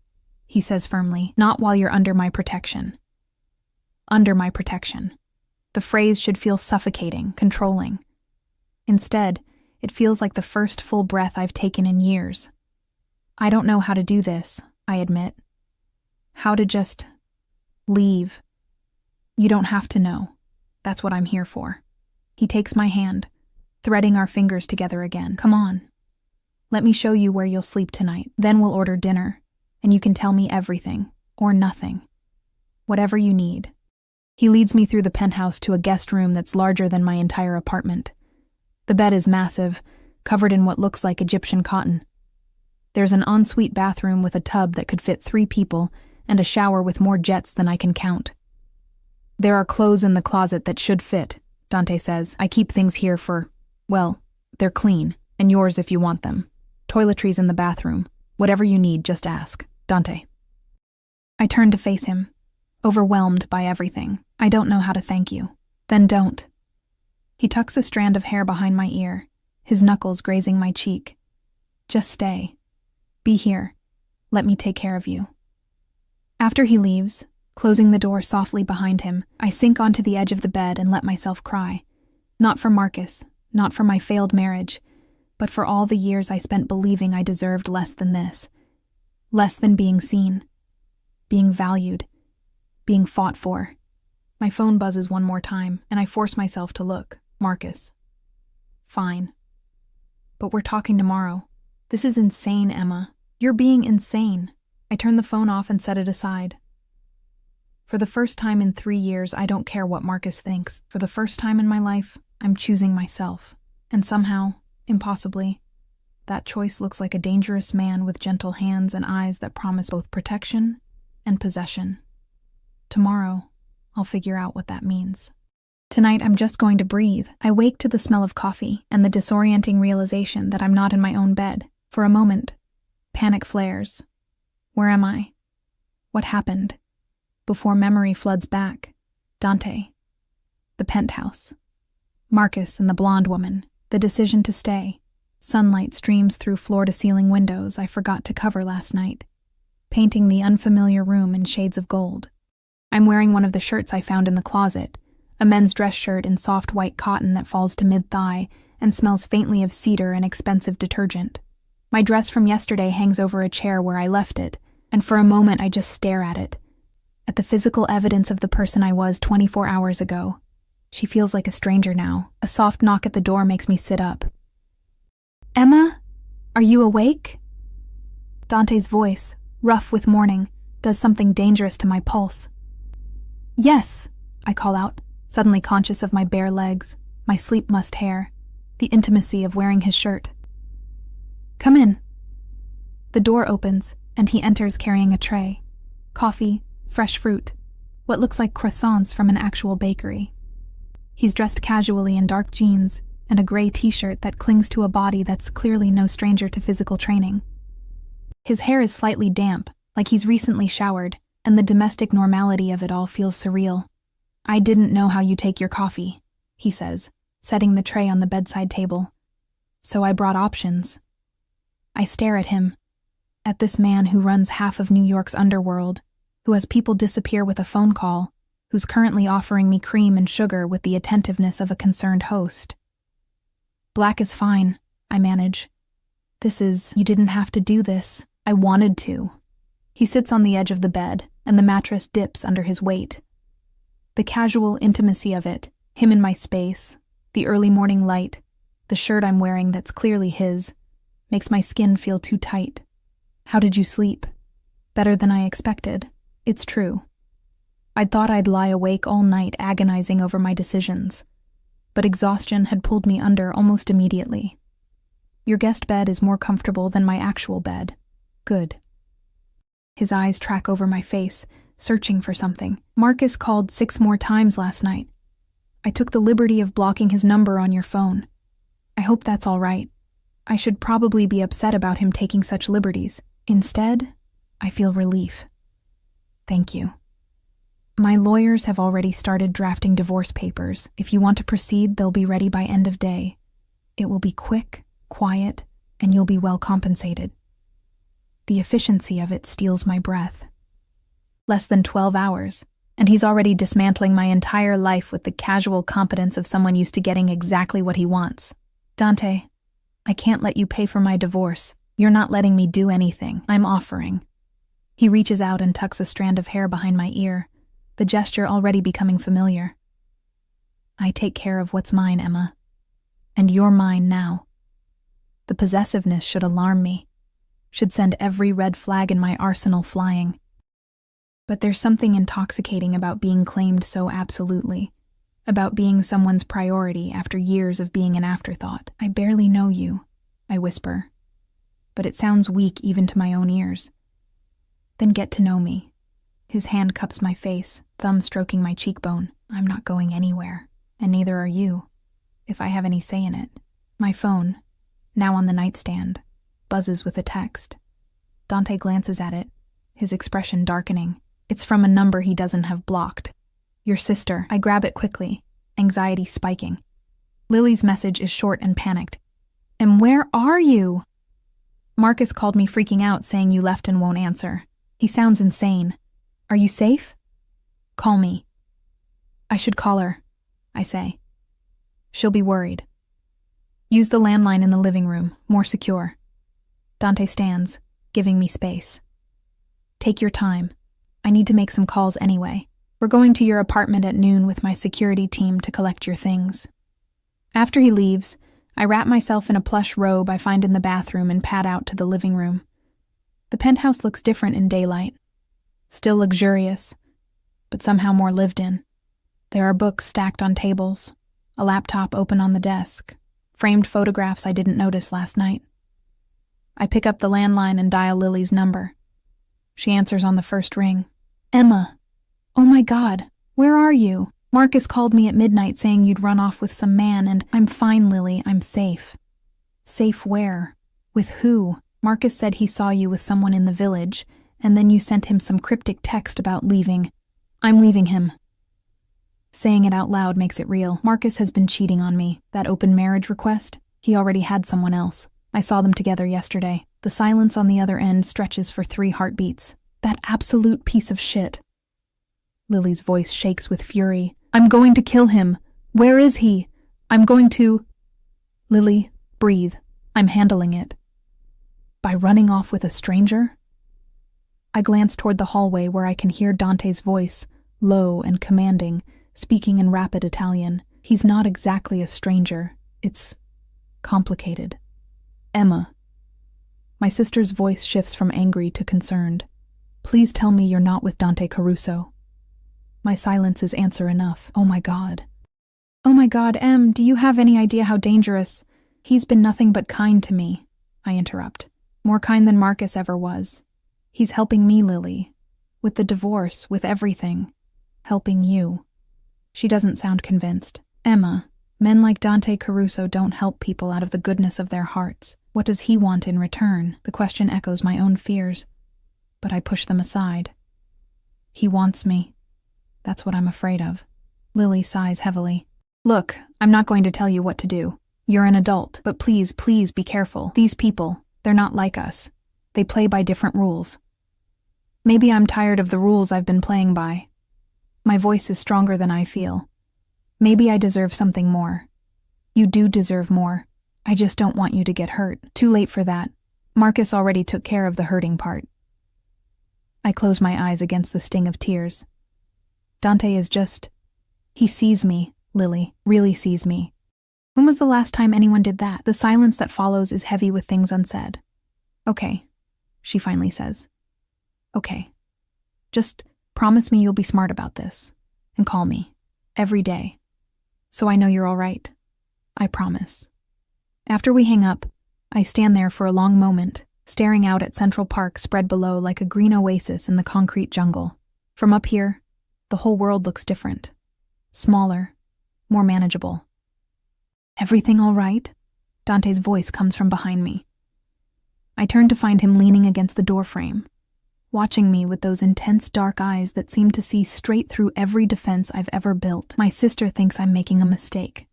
A: he says firmly, not while you're under my protection. Under my protection. The phrase should feel suffocating, controlling. Instead, it feels like the first full breath I've taken in years. I don't know how to do this, I admit. How to just leave. You don't have to know. That's what I'm here for. He takes my hand, threading our fingers together again. Come on. Let me show you where you'll sleep tonight. Then we'll order dinner, and you can tell me everything, or nothing. Whatever you need. He leads me through the penthouse to a guest room that's larger than my entire apartment. The bed is massive, covered in what looks like Egyptian cotton. There's an ensuite bathroom with a tub that could fit 3 people and a shower with more jets than I can count. There are clothes in the closet that should fit, Dante says. I keep things here for, well, they're clean, and yours if you want them. Toiletries in the bathroom. Whatever you need, just ask. Dante. I turn to face him, overwhelmed by everything. I don't know how to thank you. Then don't. He tucks a strand of hair behind my ear, his knuckles grazing my cheek. Just stay. Be here. Let me take care of you. After he leaves, closing the door softly behind him, I sink onto the edge of the bed and let myself cry. Not for Marcus, not for my failed marriage, but for all the years I spent believing I deserved less than this. Less than being seen, being valued, being fought for. My phone buzzes one more time, and I force myself to look. Marcus. Fine. But we're talking tomorrow. This is insane, Emma. You're being insane. I turn the phone off and set it aside. For the first time in 3 years, I don't care what Marcus thinks. For the first time in my life, I'm choosing myself. And somehow, impossibly, that choice looks like a dangerous man with gentle hands and eyes that promise both protection and possession. Tomorrow, I'll figure out what that means. Tonight, I'm just going to breathe. I wake to the smell of coffee and the disorienting realization that I'm not in my own bed. For a moment, panic flares. Where am I? What happened? Before memory floods back, Dante. The penthouse. Marcus and the blonde woman. The decision to stay. Sunlight streams through floor-to-ceiling windows I forgot to cover last night, painting the unfamiliar room in shades of gold. I'm wearing one of the shirts I found in the closet, a men's dress shirt in soft white cotton that falls to mid-thigh and smells faintly of cedar and expensive detergent. My dress from yesterday hangs over a chair where I left it, and for a moment I just stare at it, at the physical evidence of the person I was 24 hours ago. She feels like a stranger now. A soft knock at the door makes me sit up. "Emma, are you awake?" Dante's voice, rough with mourning, does something dangerous to my pulse. "Yes," I call out, suddenly conscious of my bare legs, my sleep-mussed hair, the intimacy of wearing his shirt. "Come in." The door opens, and he enters carrying a tray. Coffee, fresh fruit, what looks like croissants from an actual bakery. He's dressed casually in dark jeans and a gray t-shirt that clings to a body that's clearly no stranger to physical training. His hair is slightly damp, like he's recently showered, and the domestic normality of it all feels surreal. "I didn't know how you take your coffee," he says, setting the tray on the bedside table. "So I brought options." I stare at him, at this man who runs half of New York's underworld, who has people disappear with a phone call, who's currently offering me cream and sugar with the attentiveness of a concerned host. "Black is fine," I manage. You didn't have to do this. I wanted to." He sits on the edge of the bed, and the mattress dips under his weight. The casual intimacy of it, him in my space, the early morning light, the shirt I'm wearing that's clearly his, makes my skin feel too tight. "How did you sleep?" "Better than I expected. It's true. I'd thought I'd lie awake all night agonizing over my decisions, but exhaustion had pulled me under almost immediately. Your guest bed is more comfortable than my actual bed. Good." His eyes track over my face, searching for something. "Marcus called 6 more times last night. I took the liberty of blocking his number on your phone. I hope that's all right. I should probably be upset about him taking such liberties. Instead, I feel relief. Thank you. My lawyers have already started drafting divorce papers. If you want to proceed, they'll be ready by end of day. It will be quick, quiet, and you'll be well compensated." The efficiency of it steals my breath. Less than 12 hours, and he's already dismantling my entire life with the casual competence of someone used to getting exactly what he wants. "Dante, I can't let you pay for my divorce. You're not letting me do anything. I'm offering." He reaches out and tucks a strand of hair behind my ear, the gesture already becoming familiar. "I take care of what's mine, Emma. And you're mine now." The possessiveness should alarm me, should send every red flag in my arsenal flying. But there's something intoxicating about being claimed so absolutely, about being someone's priority after years of being an afterthought. "I barely know you," I whisper, but it sounds weak even to my own ears. "Then get to know me." His hand cups my face, thumb stroking my cheekbone. "I'm not going anywhere, and neither are you, if I have any say in it." My phone, now on the nightstand, buzzes with a text. Dante glances at it, his expression darkening. It's from a number he doesn't have blocked. "Your sister." I grab it quickly, anxiety spiking. Lily's message is short and panicked. "And where are you?" "Marcus called me freaking out saying you left and won't answer. He sounds insane. Are you safe?" "Call me." "I should call her," I say. "She'll be worried." "Use the landline in the living room, more secure." Dante stands, giving me space. "Take your time. I need to make some calls anyway. We're going to your apartment at noon with my security team to collect your things." After he leaves, I wrap myself in a plush robe I find in the bathroom and pad out to the living room. The penthouse looks different in daylight. Still luxurious, but somehow more lived in. There are books stacked on tables, a laptop open on the desk, framed photographs I didn't notice last night. I pick up the landline and dial Lily's number. She answers on the first ring. Emma. Oh my God, where are you? Marcus called me at midnight saying you'd run off with some man, and I'm fine, Lily, I'm safe. Safe where? With who? Marcus said he saw you with someone in the village, and then you sent him some cryptic text about leaving. I'm leaving him. Saying it out loud makes it real. Marcus has been cheating on me. That open marriage request? He already had someone else. I saw them together yesterday. The silence on the other end stretches for 3 heartbeats. That absolute piece of shit. Lily's voice shakes with fury. I'm going to kill him. Where is he? I'm going to... Lily, breathe. I'm handling it. By running off with a stranger? I glance toward the hallway where I can hear Dante's voice, low and commanding, speaking in rapid Italian. He's not exactly a stranger. It's complicated. Emma. My sister's voice shifts from angry to concerned. Please tell me you're not with Dante Caruso. My silence is answer enough. Oh my God. Oh my God, Em, do you have any idea how dangerous? He's been nothing but kind to me. I interrupt. More kind than Marcus ever was. He's helping me, Lily. With the divorce, with everything. Helping you. She doesn't sound convinced. Emma, men like Dante Caruso don't help people out of the goodness of their hearts. What does he want in return? The question echoes my own fears. But I push them aside. He wants me. That's what I'm afraid of. Lily sighs heavily. Look, I'm not going to tell you what to do. You're an adult, but please, please be careful. These people, they're not like us. They play by different rules. Maybe I'm tired of the rules I've been playing by. My voice is stronger than I feel. Maybe I deserve something more. You do deserve more. I just don't want you to get hurt. Too late for that. Marcus already took care of the hurting part. I close my eyes against the sting of tears. Dante is just... He sees me, Lily, really sees me. When was the last time anyone did that? The silence that follows is heavy with things unsaid. Okay, she finally says. Okay. Just promise me you'll be smart about this. And call me. Every day. So I know you're all right. I promise. After we hang up, I stand there for a long moment, staring out at Central Park spread below like a green oasis in the concrete jungle. From up here, the whole world looks different. Smaller, more manageable. Everything all right? Dante's voice comes from behind me. I turn to find him leaning against the doorframe, watching me with those intense dark eyes that seem to see straight through every defense I've ever built. My sister thinks I'm making a mistake.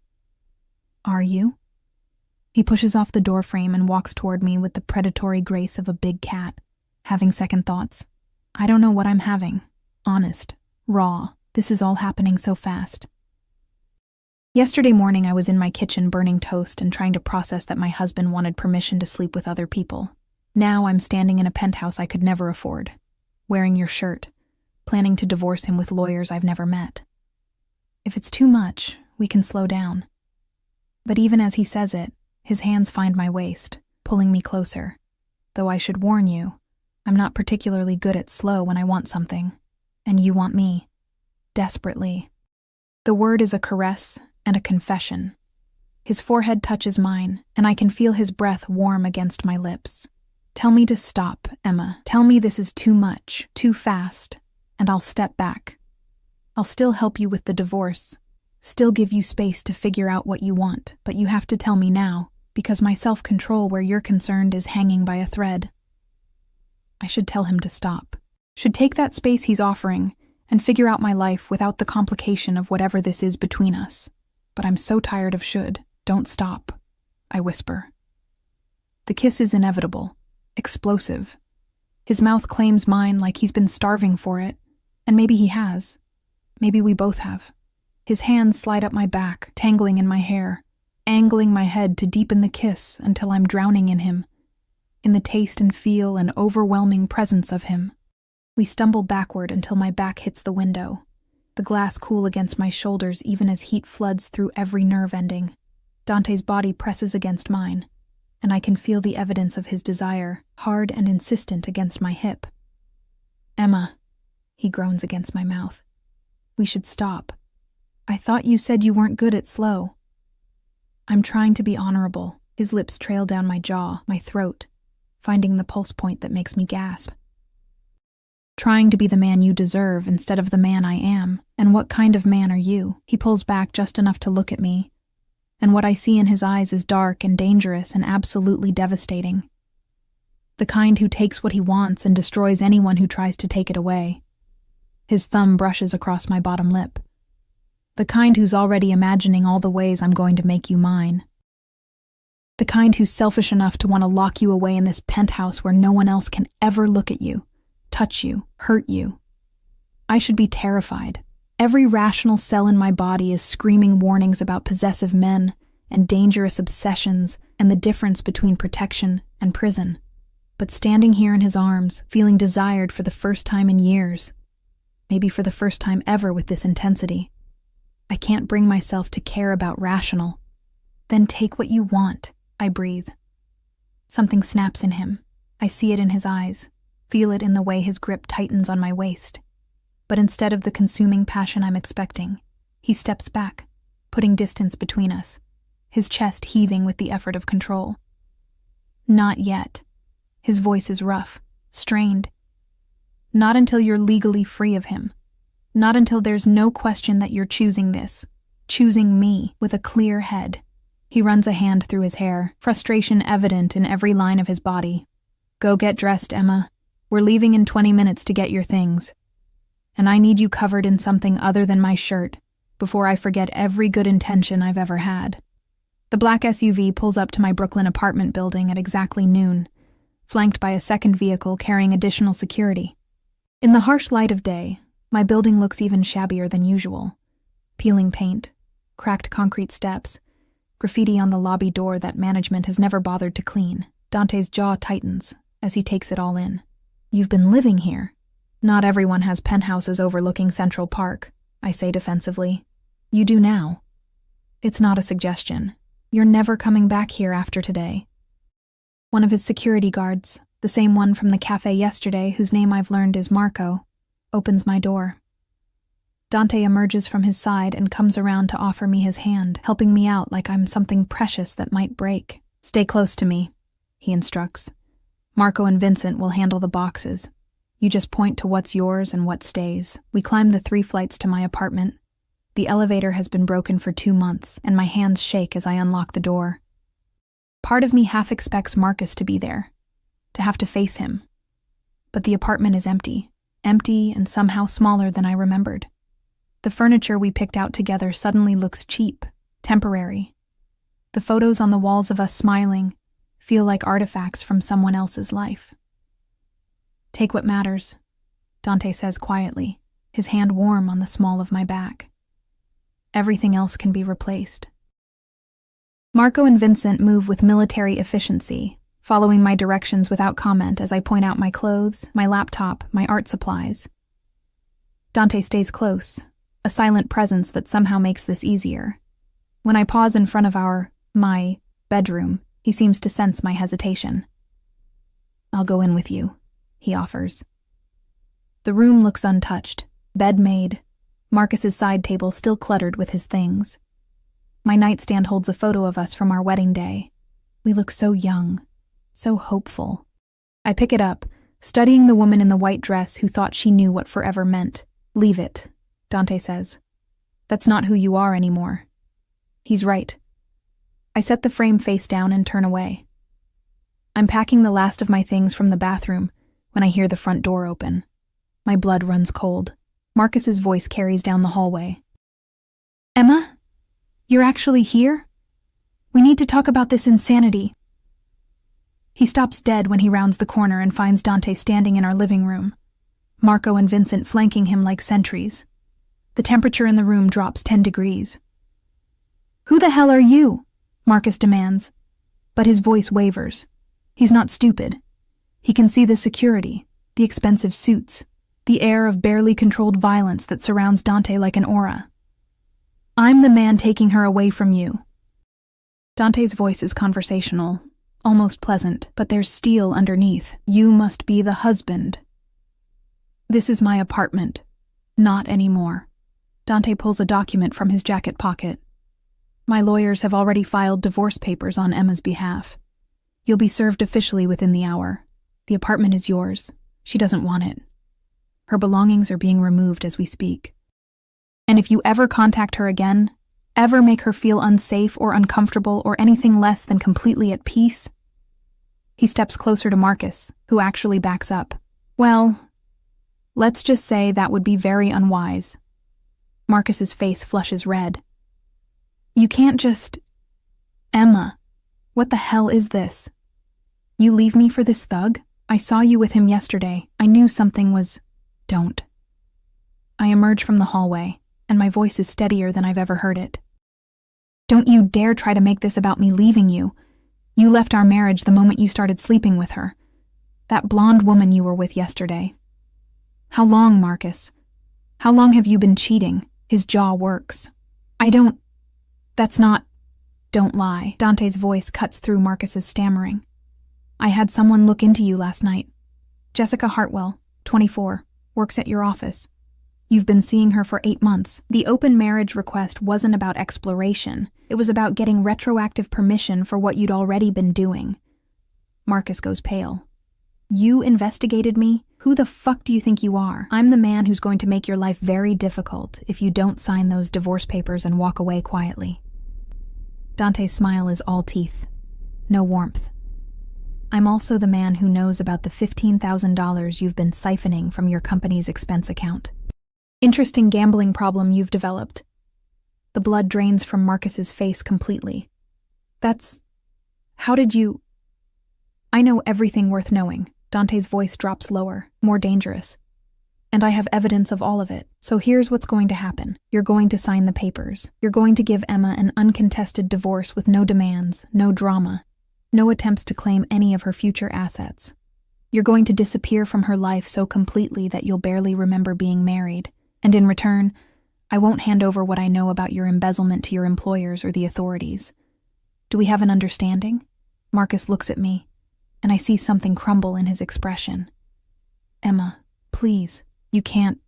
A: Are you? He pushes off the doorframe and walks toward me with the predatory grace of a big cat, having second thoughts. I don't know what I'm having. Honest. Raw. This is all happening so fast. Yesterday morning I was in my kitchen burning toast and trying to process that my husband wanted permission to sleep with other people. Now I'm standing in a penthouse I could never afford, wearing your shirt, planning to divorce him with lawyers I've never met. If it's too much, we can slow down. But even as he says it, his hands find my waist, pulling me closer. Though I should warn you, I'm not particularly good at slow when I want something. And you want me. Desperately. The word is a caress and a confession. His forehead touches mine, and I can feel his breath warm against my lips. Tell me to stop, Emma. Tell me this is too much, too fast, and I'll step back. I'll still help you with the divorce, still give you space to figure out what you want, but you have to tell me now, because my self-control where you're concerned is hanging by a thread. I should tell him to stop. Should take that space he's offering and figure out my life without the complication of whatever this is between us. But I'm so tired of should. Don't stop, I whisper. The kiss is inevitable, explosive. His mouth claims mine like he's been starving for it, and maybe he has. Maybe we both have. His hands slide up my back, tangling in my hair, angling my head to deepen the kiss until I'm drowning in him, in the taste and feel and overwhelming presence of him. We stumble backward until my back hits the window, the glass cool against my shoulders even as heat floods through every nerve ending. Dante's body presses against mine, and I can feel the evidence of his desire, hard and insistent against my hip. Emma, he groans against my mouth. We should stop. I thought you said you weren't good at slow. I'm trying to be honorable. His lips trail down my jaw, my throat, finding the pulse point that makes me gasp. Trying to be the man you deserve instead of the man I am. And what kind of man are you? He pulls back just enough to look at me, and what I see in his eyes is dark and dangerous and absolutely devastating. The kind who takes what he wants and destroys anyone who tries to take it away. His thumb brushes across my bottom lip. The kind who's already imagining all the ways I'm going to make you mine. The kind who's selfish enough to want to lock you away in this penthouse where no one else can ever look at you, touch you, hurt you. I should be terrified. Every rational cell in my body is screaming warnings about possessive men and dangerous obsessions and the difference between protection and prison. But standing here in his arms, feeling desired for the first time in years, maybe for the first time ever with this intensity, I can't bring myself to care about rational. Then take what you want, I breathe. Something snaps in him. I see it in his eyes, feel it in the way his grip tightens on my waist. But instead of the consuming passion I'm expecting, he steps back, putting distance between us, his chest heaving with the effort of control. Not yet. His voice is rough, strained. Not until you're legally free of him. Not until there's no question that you're choosing this, choosing me with a clear head. He runs a hand through his hair, frustration evident in every line of his body. Go get dressed, Emma. We're leaving in 20 minutes to get your things. And I need you covered in something other than my shirt before I forget every good intention I've ever had. The black SUV pulls up to my Brooklyn apartment building at exactly noon, flanked by a second vehicle carrying additional security. In the harsh light of day, my building looks even shabbier than usual. Peeling paint, cracked concrete steps, graffiti on the lobby door that management has never bothered to clean. Dante's jaw tightens as he takes it all in. You've been living here. Not everyone has penthouses overlooking Central Park, I say defensively. You do now. It's not a suggestion. You're never coming back here after today. One of his security guards, the same one from the cafe yesterday whose name I've learned is Marco, opens my door. Dante emerges from his side and comes around to offer me his hand, helping me out like I'm something precious that might break. Stay close to me, he instructs. Marco and Vincent will handle the boxes. You just point to what's yours and what stays. We climb the 3 flights to my apartment. The elevator has been broken for 2 months, and my hands shake as I unlock the door. Part of me half expects Marcus to be there, to have to face him. But the apartment is empty and somehow smaller than I remembered. The furniture we picked out together suddenly looks cheap, temporary. The photos on the walls of us smiling feel like artifacts from someone else's life. Take what matters, Dante says quietly, his hand warm on the small of my back. Everything else can be replaced. Marco and Vincent move with military efficiency, following my directions without comment as I point out my clothes, my laptop, my art supplies. Dante stays close, a silent presence that somehow makes this easier. When I pause in front of my bedroom, he seems to sense my hesitation. I'll go in with you, he offers. The room looks untouched, bed made, Marcus's side table still cluttered with his things. My nightstand holds a photo of us from our wedding day. We look so young, so hopeful. I pick it up, studying the woman in the white dress who thought she knew what forever meant. Leave it, Dante says. That's not who you are anymore. He's right. I set the frame face down and turn away. I'm packing the last of my things from the bathroom when I hear the front door open. My blood runs cold. Marcus's voice carries down the hallway. Emma? You're actually here? We need to talk about this insanity. He stops dead when he rounds the corner and finds Dante standing in our living room, Marco and Vincent flanking him like sentries. The temperature in the room drops 10 degrees. Who the hell are you? Marcus demands, but his voice wavers. He's not stupid. He can see the security, the expensive suits, the air of barely controlled violence that surrounds Dante like an aura. I'm the man taking her away from you. Dante's voice is conversational, almost pleasant, but there's steel underneath. You must be the husband. This is my apartment. Not anymore. Dante pulls a document from his jacket pocket. My lawyers have already filed divorce papers on Emma's behalf. You'll be served officially within the hour. The apartment is yours. She doesn't want it. Her belongings are being removed as we speak. And if you ever contact her again, ever make her feel unsafe or uncomfortable or anything less than completely at peace. He steps closer to Marcus, who actually backs up. Well, let's just say that would be very unwise. Marcus's face flushes red. You can't just... Emma, what the hell is this? You leave me for this thug? I saw you with him yesterday. I knew something was... Don't. I emerge from the hallway, and my voice is steadier than I've ever heard it. Don't you dare try to make this about me leaving you. You left our marriage the moment you started sleeping with her. That blonde woman you were with yesterday. How long, Marcus? How long have you been cheating? His jaw works. That's not... Don't lie. Dante's voice cuts through Marcus's stammering. I had someone look into you last night. Jessica Hartwell, 24, works at your office. You've been seeing her for 8 months. The open marriage request wasn't about exploration. It was about getting retroactive permission for what you'd already been doing. Marcus goes pale. You investigated me? Who the fuck do you think you are? I'm the man who's going to make your life very difficult if you don't sign those divorce papers and walk away quietly. Dante's smile is all teeth. No warmth. I'm also the man who knows about the $15,000 you've been siphoning from your company's expense account. Interesting gambling problem you've developed. The blood drains from Marcus's face completely. How did you... I know everything worth knowing. Dante's voice drops lower, more dangerous. And I have evidence of all of it. So here's what's going to happen. You're going to sign the papers. You're going to give Emma an uncontested divorce with no demands, no drama, no attempts to claim any of her future assets. You're going to disappear from her life so completely that you'll barely remember being married. And in return, I won't hand over what I know about your embezzlement to your employers or the authorities. Do we have an understanding? Marcus looks at me, and I see something crumble in his expression. Emma, please, you can't.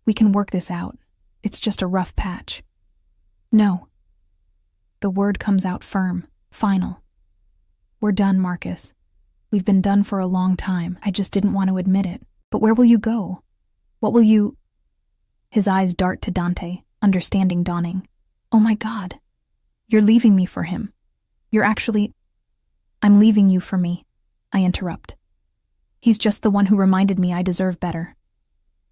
A: We can work this out. It's just a rough patch. No. The word comes out firm, final. We're done, Marcus. We've been done for a long time. I just didn't want to admit it. But where will you go? What will you... His eyes dart to Dante, understanding dawning. Oh my God. You're leaving me for him. You're actually... I'm leaving you for me, I interrupt. He's just the one who reminded me I deserve better.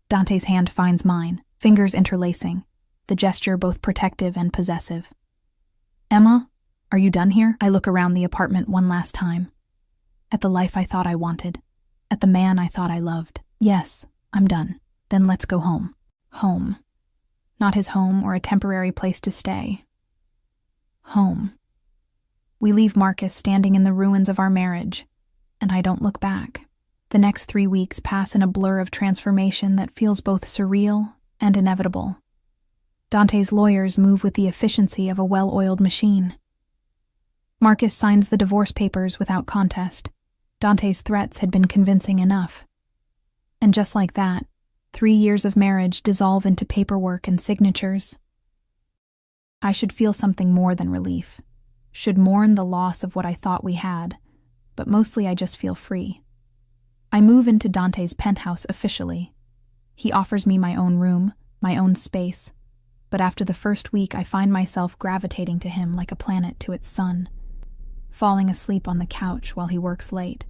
A: Dante's hand finds mine, fingers interlacing, the gesture both protective and possessive. Emma, are you done here? I look around the apartment one last time. At the life I thought I wanted. At the man I thought I loved. Yes, I'm done. Then let's go home. Home. Not his home or a temporary place to stay. Home. We leave Marcus standing in the ruins of our marriage, and I don't look back. The next 3 weeks pass in a blur of transformation that feels both surreal and inevitable. Dante's lawyers move with the efficiency of a well-oiled machine. Marcus signs the divorce papers without contest. Dante's threats had been convincing enough. And just like that, 3 years of marriage dissolve into paperwork and signatures. I should feel something more than relief. Should mourn the loss of what I thought we had, but mostly I just feel free. I move into Dante's penthouse officially. He offers me my own room, my own space, but after the first week I find myself gravitating to him like a planet to its sun, falling asleep on the couch while he works late,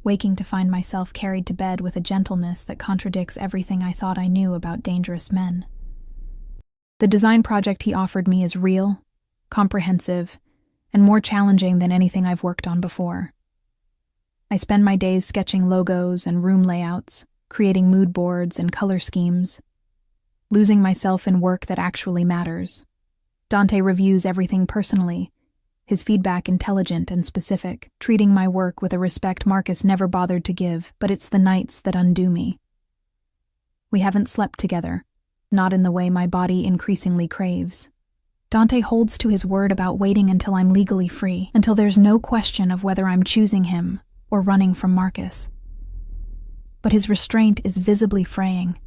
A: waking to find myself carried to bed with a gentleness that contradicts everything I thought I knew about dangerous men. The design project he offered me is real, comprehensive, and more challenging than anything I've worked on before. I spend my days sketching logos and room layouts, creating mood boards and color schemes, losing myself in work that actually matters. Dante reviews everything personally, his feedback intelligent and specific, treating my work with a respect Marcus never bothered to give, but it's the nights that undo me. We haven't slept together, not in the way my body increasingly craves. Dante holds to his word about waiting until I'm legally free, until there's no question of whether I'm choosing him or running from Marcus. But his restraint is visibly fraying.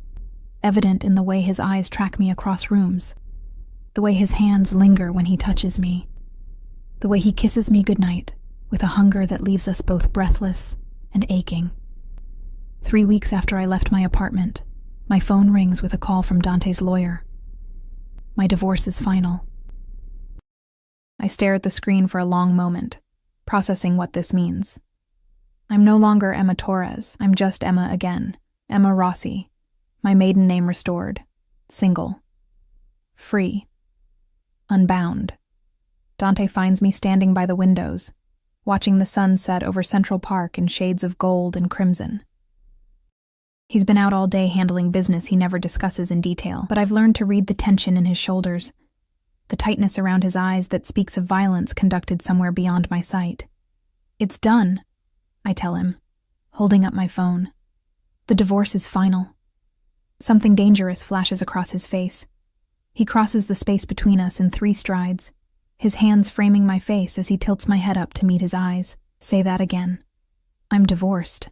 A: evident in the way his eyes track me across rooms, the way his hands linger when he touches me, the way he kisses me goodnight with a hunger that leaves us both breathless and aching. 3 weeks after I left my apartment, my phone rings with a call from Dante's lawyer. My divorce is final. I stare at the screen for a long moment, processing what this means. I'm no longer Emma Torres. I'm just Emma again. Emma Rossi. My maiden name restored. Single. Free. Unbound. Dante finds me standing by the windows, watching the sun set over Central Park in shades of gold and crimson. He's been out all day handling business he never discusses in detail, but I've learned to read the tension in his shoulders, the tightness around his eyes that speaks of violence conducted somewhere beyond my sight. It's done, I tell him, holding up my phone. The divorce is final. Something dangerous flashes across his face. He crosses the space between us in 3 strides, his hands framing my face as he tilts my head up to meet his eyes. Say that again. I'm divorced.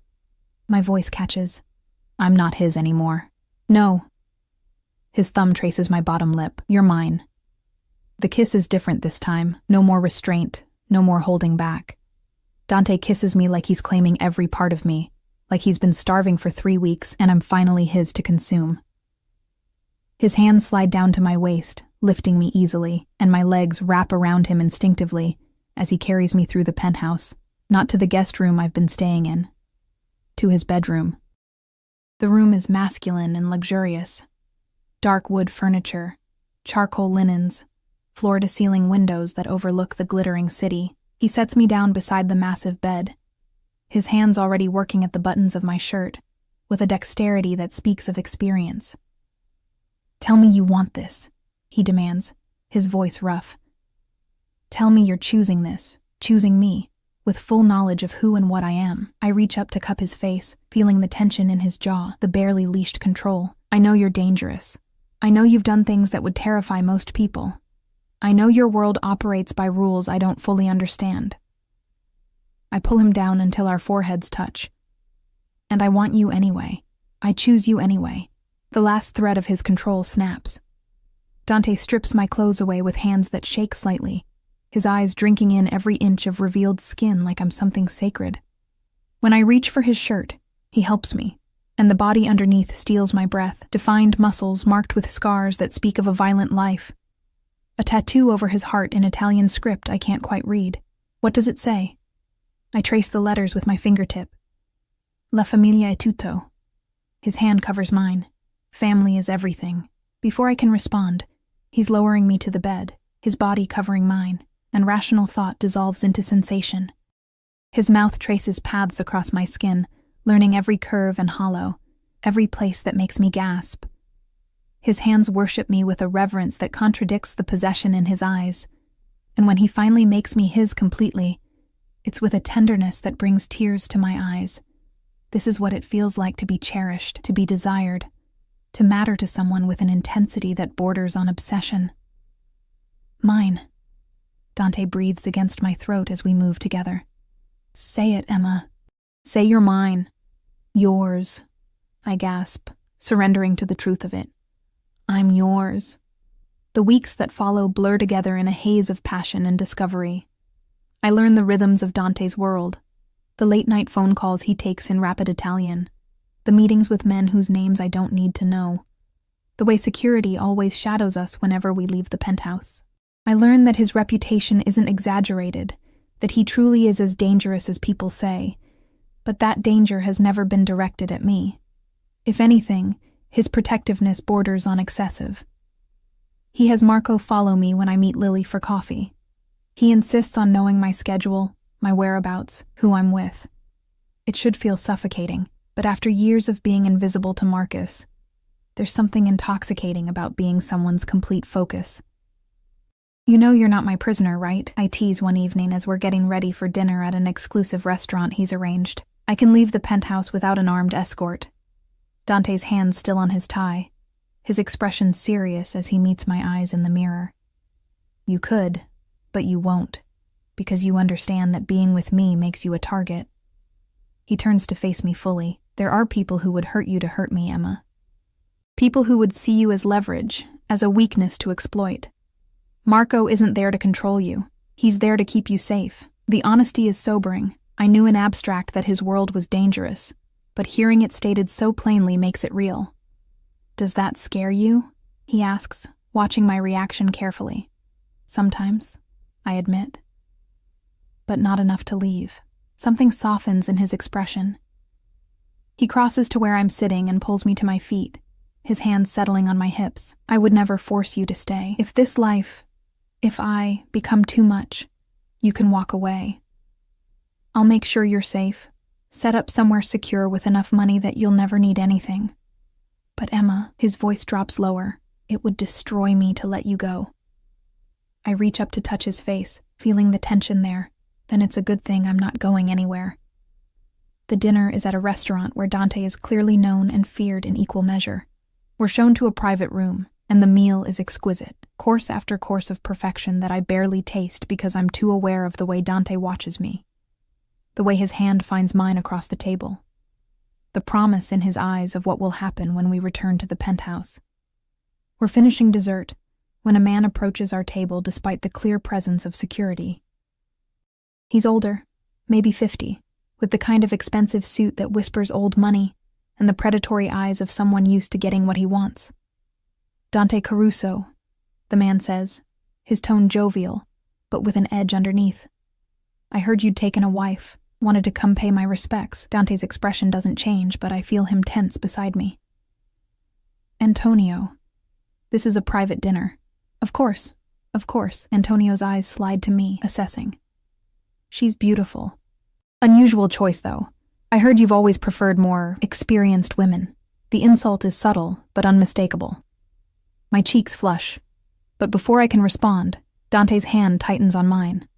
A: My voice catches. I'm not his anymore. No. His thumb traces my bottom lip. You're mine. The kiss is different this time. No more restraint, no more holding back. Dante kisses me like he's claiming every part of me, like he's been starving for 3 weeks and I'm finally his to consume. His hands slide down to my waist, lifting me easily, and my legs wrap around him instinctively as he carries me through the penthouse, not to the guest room I've been staying in, to his bedroom. The room is masculine and luxurious. Dark wood furniture, charcoal linens, floor-to-ceiling windows that overlook the glittering city. He sets me down beside the massive bed, his hands already working at the buttons of my shirt, with a dexterity that speaks of experience. Tell me you want this, he demands, his voice rough. Tell me you're choosing this, choosing me, with full knowledge of who and what I am. I reach up to cup his face, feeling the tension in his jaw, the barely leashed control. I know you're dangerous. I know you've done things that would terrify most people. I know your world operates by rules I don't fully understand. I pull him down until our foreheads touch. And I want you anyway. I choose you anyway. The last thread of his control snaps. Dante strips my clothes away with hands that shake slightly, his eyes drinking in every inch of revealed skin like I'm something sacred. When I reach for his shirt, he helps me, and the body underneath steals my breath, defined muscles marked with scars that speak of a violent life. A tattoo over his heart in Italian script I can't quite read. What does it say? I trace the letters with my fingertip. La familia è tutto. His hand covers mine. Family is everything. Before I can respond, he's lowering me to the bed, his body covering mine, and rational thought dissolves into sensation. His mouth traces paths across my skin, learning every curve and hollow, every place that makes me gasp. His hands worship me with a reverence that contradicts the possession in his eyes, and when he finally makes me his completely, it's with a tenderness that brings tears to my eyes. This is what it feels like to be cherished, to be desired, to matter to someone with an intensity that borders on obsession. Mine. Dante breathes against my throat as we move together. Say it, Emma. Say you're mine. Yours. I gasp, surrendering to the truth of it. I'm yours. The weeks that follow blur together in a haze of passion and discovery. I learn the rhythms of Dante's world, the late-night phone calls he takes in rapid Italian, the meetings with men whose names I don't need to know, the way security always shadows us whenever we leave the penthouse. I learn that his reputation isn't exaggerated, that he truly is as dangerous as people say, but that danger has never been directed at me. If anything, his protectiveness borders on excessive. He has Marco follow me when I meet Lily for coffee. He insists on knowing my schedule, my whereabouts, who I'm with. It should feel suffocating, but after years of being invisible to Marcus, there's something intoxicating about being someone's complete focus. You know you're not my prisoner, right? I tease one evening as we're getting ready for dinner at an exclusive restaurant he's arranged. I can leave the penthouse without an armed escort. Dante's hand still on his tie, his expression serious as he meets my eyes in the mirror. You could, but you won't, because you understand that being with me makes you a target. He turns to face me fully. There are people who would hurt you to hurt me, Emma. People who would see you as leverage, as a weakness to exploit. Marco isn't there to control you. He's there to keep you safe. The honesty is sobering. I knew in abstract that his world was dangerous, but hearing it stated so plainly makes it real. Does that scare you? He asks, watching my reaction carefully. Sometimes, I admit. But not enough to leave. Something softens in his expression. He crosses to where I'm sitting and pulls me to my feet, his hands settling on my hips. I would never force you to stay. If I become too much, you can walk away. I'll make sure you're safe, set up somewhere secure with enough money that you'll never need anything. But Emma, his voice drops lower, it would destroy me to let you go. I reach up to touch his face, feeling the tension there. Then it's a good thing I'm not going anywhere. The dinner is at a restaurant where Dante is clearly known and feared in equal measure. We're shown to a private room, and the meal is exquisite, course after course of perfection that I barely taste because I'm too aware of the way Dante watches me. The way his hand finds mine across the table. The promise in his eyes of what will happen when we return to the penthouse. We're finishing dessert when a man approaches our table despite the clear presence of security. He's older, maybe 50, with the kind of expensive suit that whispers old money and the predatory eyes of someone used to getting what he wants. Dante Caruso, the man says, his tone jovial, but with an edge underneath. I heard you'd taken a wife, wanted to come pay my respects. Dante's expression doesn't change, but I feel him tense beside me. Antonio, this is a private dinner. Of course. Antonio's eyes slide to me, assessing. She's beautiful. Unusual choice, though. I heard you've always preferred more experienced women. The insult is subtle, but unmistakable. My cheeks flush, but before I can respond, Dante's hand tightens on mine.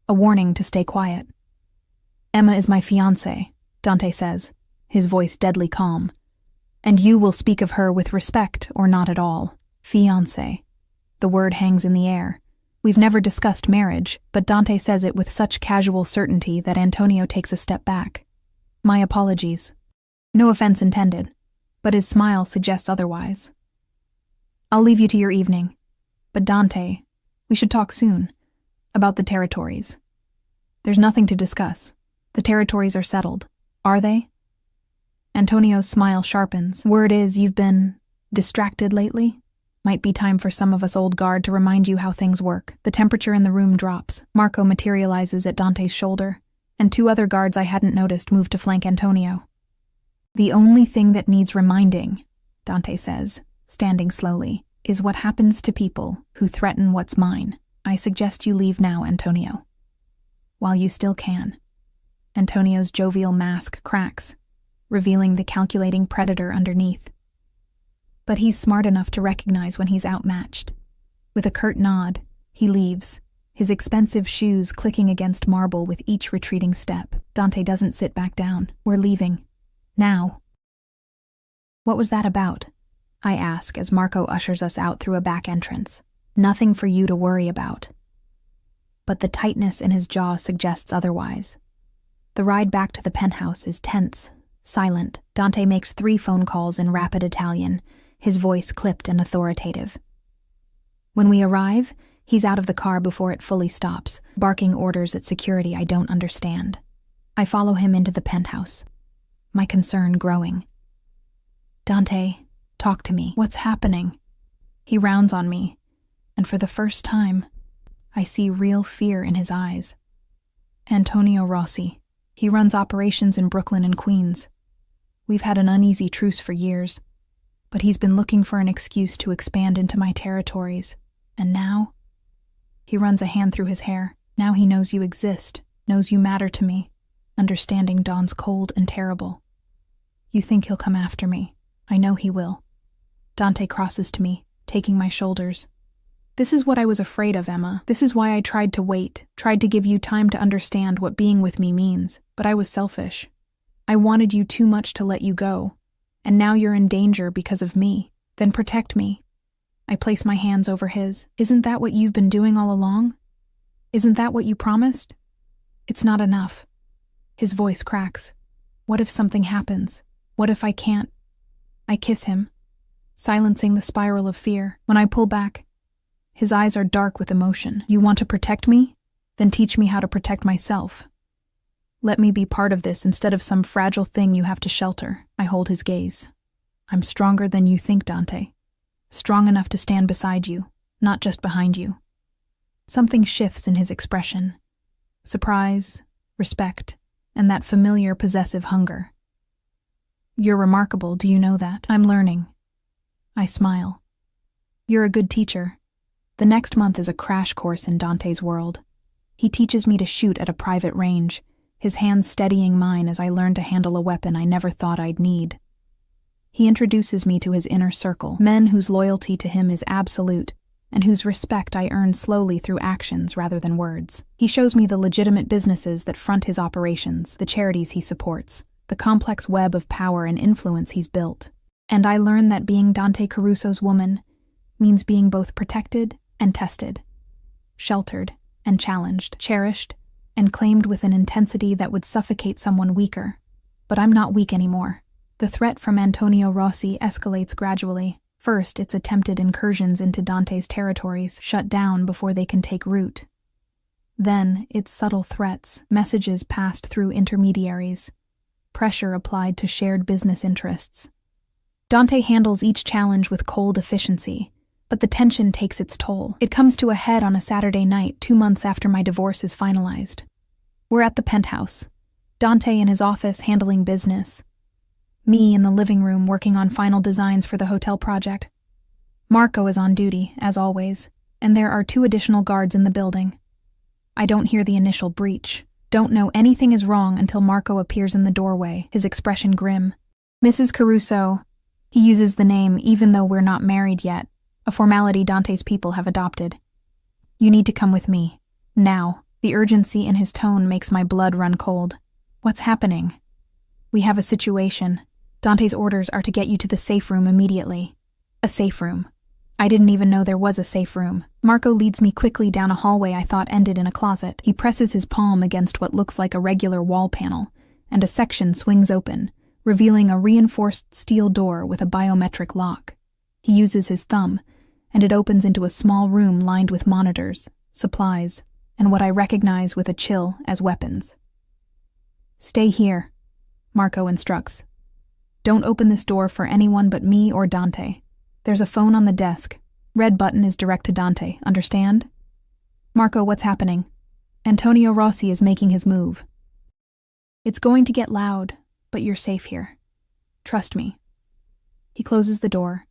A: A warning to stay quiet. Emma is my fiancée, Dante says, his voice deadly calm. And you will speak of her with respect or not at all. Fiancée. The word hangs in the air. We've never discussed marriage, but Dante says it with such casual certainty that Antonio takes a step back. My apologies. No offense intended, but his smile suggests otherwise. I'll leave you to your evening. But Dante, we should talk soon. About the territories. There's nothing to discuss. The territories are settled. Are they? Antonio's smile sharpens. Word is you've been distracted lately? Might be time for some of us old guard to remind you how things work. The temperature in the room drops. Marco materializes at Dante's shoulder, and two other guards I hadn't noticed move to flank Antonio. The only thing that needs reminding, Dante says, standing slowly, is what happens to people who threaten what's mine. I suggest you leave now, Antonio. While you still can. Antonio's jovial mask cracks, revealing the calculating predator underneath. But he's smart enough to recognize when he's outmatched. With a curt nod, he leaves, his expensive shoes clicking against marble with each retreating step. Dante doesn't sit back down. We're leaving. Now. What was that about? I ask as Marco ushers us out through a back entrance. Nothing for you to worry about. But the tightness in his jaw suggests otherwise. The ride back to the penthouse is tense, silent. Dante makes 3 phone calls in rapid Italian, his voice clipped and authoritative. When we arrive, he's out of the car before it fully stops, barking orders at security I don't understand. I follow him into the penthouse, my concern growing. Dante, talk to me. What's happening? He rounds on me, and for the first time, I see real fear in his eyes. Antonio Rossi. He runs operations in Brooklyn and Queens. We've had an uneasy truce for years, but he's been looking for an excuse to expand into my territories. And now? He runs a hand through his hair. Now he knows you exist, knows you matter to me, understanding Dawn's cold and terrible. You think he'll come after me. I know he will. Dante crosses to me, taking my shoulders. This is what I was afraid of, Emma. This is why I tried to wait, tried to give you time to understand what being with me means, but I was selfish. I wanted you too much to let you go, and now you're in danger because of me. Then protect me. I place my hands over his. Isn't that what you've been doing all along? Isn't that what you promised? It's not enough. His voice cracks. What if something happens? What if I can't? I kiss him. silencing the spiral of fear. When I pull back, his eyes are dark with emotion. You want to protect me? Then teach me how to protect myself. Let me be part of this instead of some fragile thing you have to shelter. I hold his gaze. I'm stronger than you think, Dante. Strong enough to stand beside you, not just behind you. Something shifts in his expression. Surprise, respect, and that familiar possessive hunger. You're remarkable, do you know that? I'm learning. I smile. You're a good teacher. The next month is a crash course in Dante's world. He teaches me to shoot at a private range, his hands steadying mine as I learn to handle a weapon I never thought I'd need. He introduces me to his inner circle, men whose loyalty to him is absolute, and whose respect I earn slowly through actions rather than words. He shows me the legitimate businesses that front his operations, the charities he supports, the complex web of power and influence he's built. And I learn that being Dante Caruso's woman means being both protected and tested, sheltered and challenged, cherished and claimed with an intensity that would suffocate someone weaker. But I'm not weak anymore. The threat from Antonio Rossi escalates gradually. First, its attempted incursions into Dante's territories shut down before they can take root. Then, its subtle threats, messages passed through intermediaries, pressure applied to shared business interests. Dante handles each challenge with cold efficiency, but the tension takes its toll. It comes to a head on a Saturday night 2 months after my divorce is finalized. We're at the penthouse, Dante in his office handling business, me in the living room working on final designs for the hotel project. Marco is on duty, as always, and there are 2 additional guards in the building. I don't hear the initial breach, don't know anything is wrong until Marco appears in the doorway, his expression grim. Mrs. Caruso, he uses the name even though we're not married yet, a formality Dante's people have adopted. You need to come with me. Now. The urgency in his tone makes my blood run cold. What's happening? We have a situation. Dante's orders are to get you to the safe room immediately. A safe room. I didn't even know there was a safe room. Marco leads me quickly down a hallway I thought ended in a closet. He presses his palm against what looks like a regular wall panel, and a section swings open, revealing a reinforced steel door with a biometric lock. He uses his thumb, and it opens into a small room lined with monitors, supplies, and what I recognize with a chill as weapons. Stay here, Marco instructs. Don't open this door for anyone but me or Dante. There's a phone on the desk. Red button is direct to Dante, understand? Marco, what's happening? Antonio Rossi is making his move. It's going to get loud, but you're safe here. Trust me. He closes the door,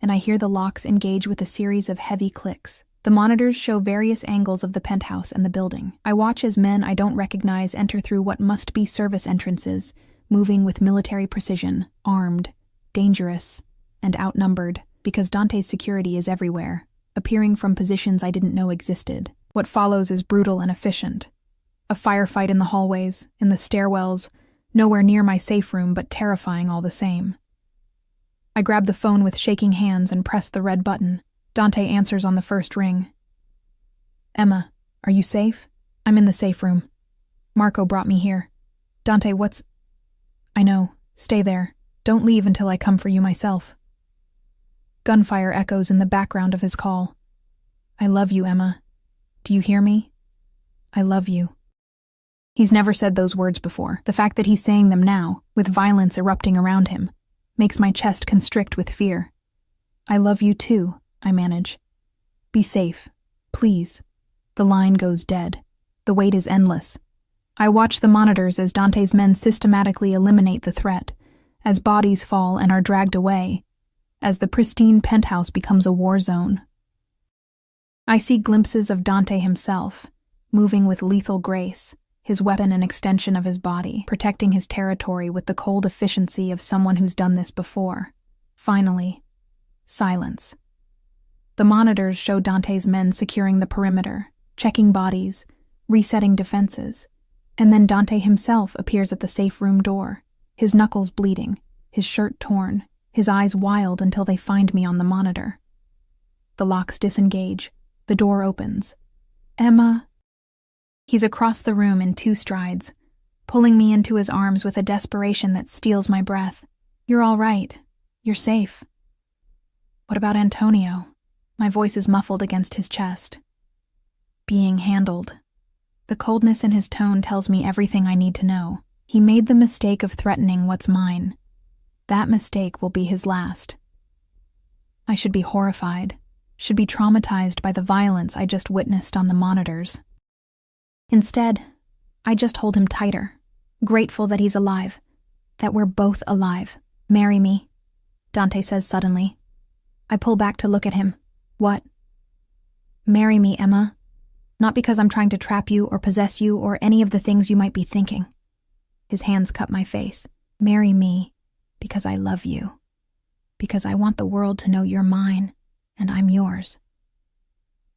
A: and I hear the locks engage with a series of heavy clicks. The monitors show various angles of the penthouse and the building. I watch as men I don't recognize enter through what must be service entrances, moving with military precision, armed, dangerous, and outnumbered, because Dante's security is everywhere, appearing from positions I didn't know existed. What follows is brutal and efficient. A firefight in the hallways, in the stairwells, nowhere near my safe room but terrifying all the same. I grab the phone with shaking hands and press the red button. Dante answers on the first ring. Emma, are you safe? I'm in the safe room. Marco brought me here. Dante, what's... I know. Stay there. Don't leave until I come for you myself. Gunfire echoes in the background of his call. I love you, Emma. Do you hear me? I love you. He's never said those words before. The fact that he's saying them now, with violence erupting around him, makes my chest constrict with fear. I love you too, I manage. Be safe, please. The line goes dead. The wait is endless. I watch the monitors as Dante's men systematically eliminate the threat, as bodies fall and are dragged away, as the pristine penthouse becomes a war zone. I see glimpses of Dante himself, moving with lethal grace, his weapon an extension of his body, protecting his territory with the cold efficiency of someone who's done this before. Finally, silence. The monitors show Dante's men securing the perimeter, checking bodies, resetting defenses, and then Dante himself appears at the safe room door, his knuckles bleeding, his shirt torn, his eyes wild until they find me on the monitor. The locks disengage. The door opens. Emma. He's across the room in 2 strides, pulling me into his arms with a desperation that steals my breath. You're all right. You're safe. What about Antonio? My voice is muffled against his chest. Being handled. The coldness in his tone tells me everything I need to know. He made the mistake of threatening what's mine. That mistake will be his last. I should be horrified, should be traumatized by the violence I just witnessed on the monitors. Instead, I just hold him tighter, grateful that he's alive, that we're both alive. Marry me, Dante says suddenly. I pull back to look at him. What? Marry me, Emma. Not because I'm trying to trap you or possess you or any of the things you might be thinking. His hands cut my face. Marry me because I love you. Because I want the world to know you're mine and I'm yours.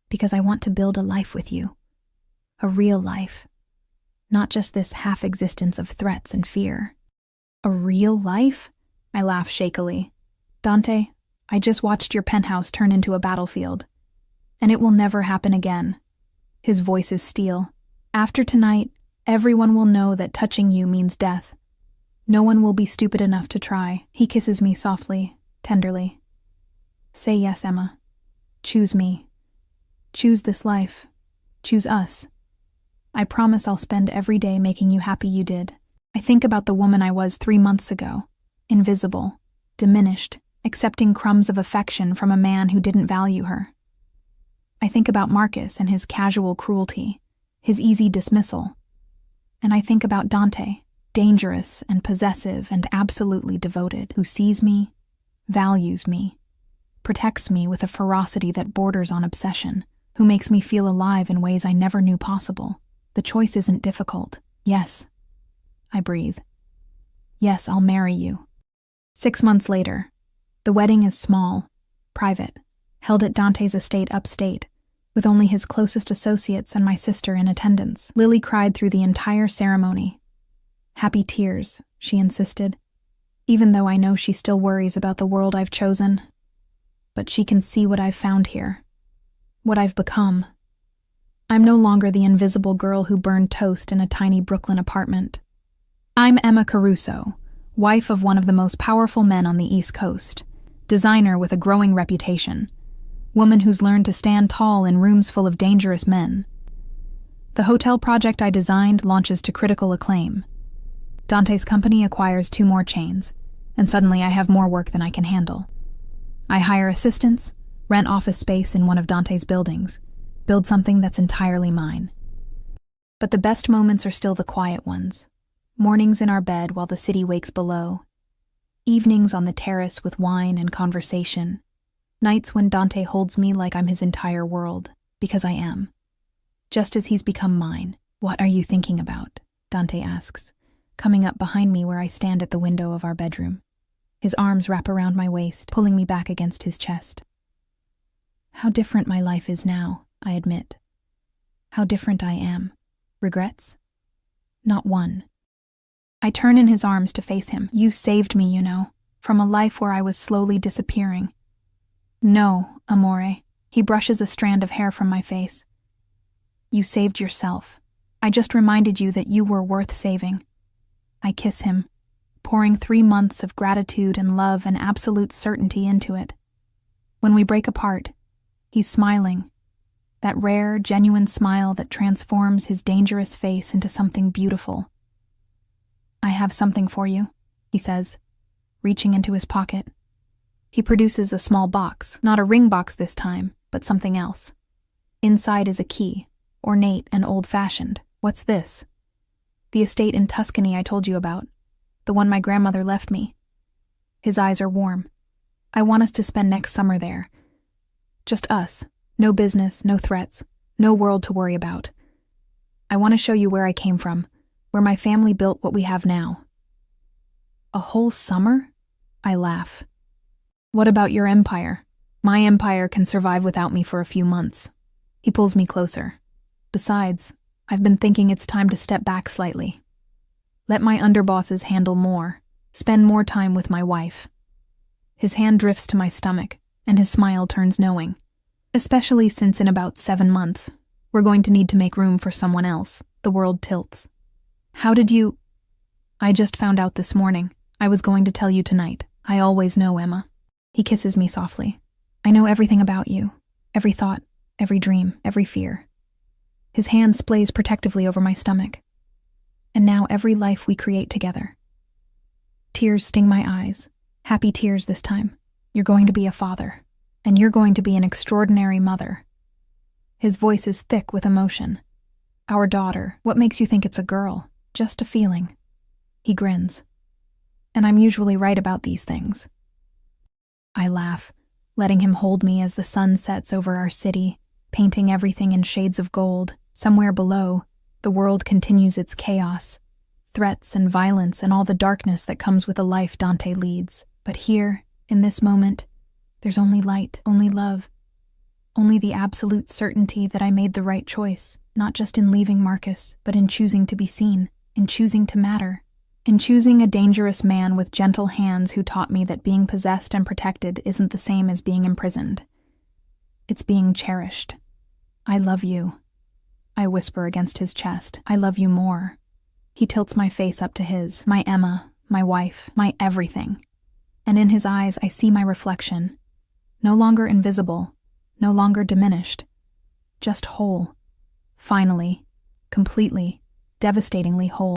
A: Because I want to build a life with you. A real life. Not just this half-existence of threats and fear. A real life? I laugh shakily. Dante, I just watched your penthouse turn into a battlefield. And it will never happen again. His voice is steel. After tonight, everyone will know that touching you means death. No one will be stupid enough to try. He kisses me softly, tenderly. Say yes, Emma. Choose me. Choose this life. Choose us. I promise I'll spend every day making you happy you did. I think about the woman I was 3 months ago. Invisible, diminished, accepting crumbs of affection from a man who didn't value her. I think about Marcus and his casual cruelty, his easy dismissal. And I think about Dante, dangerous and possessive and absolutely devoted, who sees me, values me, protects me with a ferocity that borders on obsession, who makes me feel alive in ways I never knew possible. The choice isn't difficult. Yes, I breathe. Yes, I'll marry you. 6 months later, the wedding is small, private, held at Dante's estate upstate, with only his closest associates and my sister in attendance. Lily cried through the entire ceremony. Happy tears, she insisted, even though I know she still worries about the world I've chosen. But she can see what I've found here, what I've become. I'm no longer the invisible girl who burned toast in a tiny Brooklyn apartment. I'm Emma Caruso, wife of one of the most powerful men on the East Coast, designer with a growing reputation, woman who's learned to stand tall in rooms full of dangerous men. The hotel project I designed launches to critical acclaim. Dante's company acquires 2 more chains, and suddenly I have more work than I can handle. I hire assistants, rent office space in one of Dante's buildings, build something that's entirely mine. But the best moments are still the quiet ones. Mornings in our bed while the city wakes below. Evenings on the terrace with wine and conversation. Nights when Dante holds me like I'm his entire world, because I am. Just as he's become mine. What are you thinking about? Dante asks, coming up behind me where I stand at the window of our bedroom. His arms wrap around my waist, pulling me back against his chest. How different my life is now, I admit. How different I am. Regrets? Not one. I turn in his arms to face him. You saved me, you know, from a life where I was slowly disappearing. No, amore. He brushes a strand of hair from my face. You saved yourself. I just reminded you that you were worth saving. I kiss him, pouring 3 months of gratitude and love and absolute certainty into it. When we break apart, he's smiling. That rare, genuine smile that transforms his dangerous face into something beautiful. I have something for you, he says, reaching into his pocket. He produces a small box, not a ring box this time, but something else. Inside is a key, ornate and old-fashioned. What's this? The estate in Tuscany I told you about, the one my grandmother left me. His eyes are warm. I want us to spend next summer there. Just us. No business, no threats, no world to worry about. I want to show you where I came from, where my family built what we have now. A whole summer? I laugh. What about your empire? My empire can survive without me for a few months. He pulls me closer. Besides, I've been thinking it's time to step back slightly. Let my underbosses handle more, spend more time with my wife. His hand drifts to my stomach, and his smile turns knowing. Especially since in about 7 months, we're going to need to make room for someone else. The world tilts. How did you... I just found out this morning. I was going to tell you tonight. I always know, Emma. He kisses me softly. I know everything about you. Every thought, every dream, every fear. His hand splays protectively over my stomach. And now every life we create together. Tears sting my eyes. Happy tears this time. You're going to be a father. And you're going to be an extraordinary mother. His voice is thick with emotion. Our daughter, what makes you think it's a girl? Just a feeling. He grins. And I'm usually right about these things. I laugh, letting him hold me as the sun sets over our city, painting everything in shades of gold. Somewhere below, the world continues its chaos, threats and violence and all the darkness that comes with a life Dante leads. But here, in this moment, there's only light, only love, only the absolute certainty that I made the right choice, not just in leaving Marcus, but in choosing to be seen, in choosing to matter, in choosing a dangerous man with gentle hands who taught me that being possessed and protected isn't the same as being imprisoned. It's being cherished. I love you. I whisper against his chest. I love you more. He tilts my face up to his, my Emma, my wife, my everything. And in his eyes I see my reflection. No longer invisible, no longer diminished. Just whole. Finally, completely, devastatingly whole.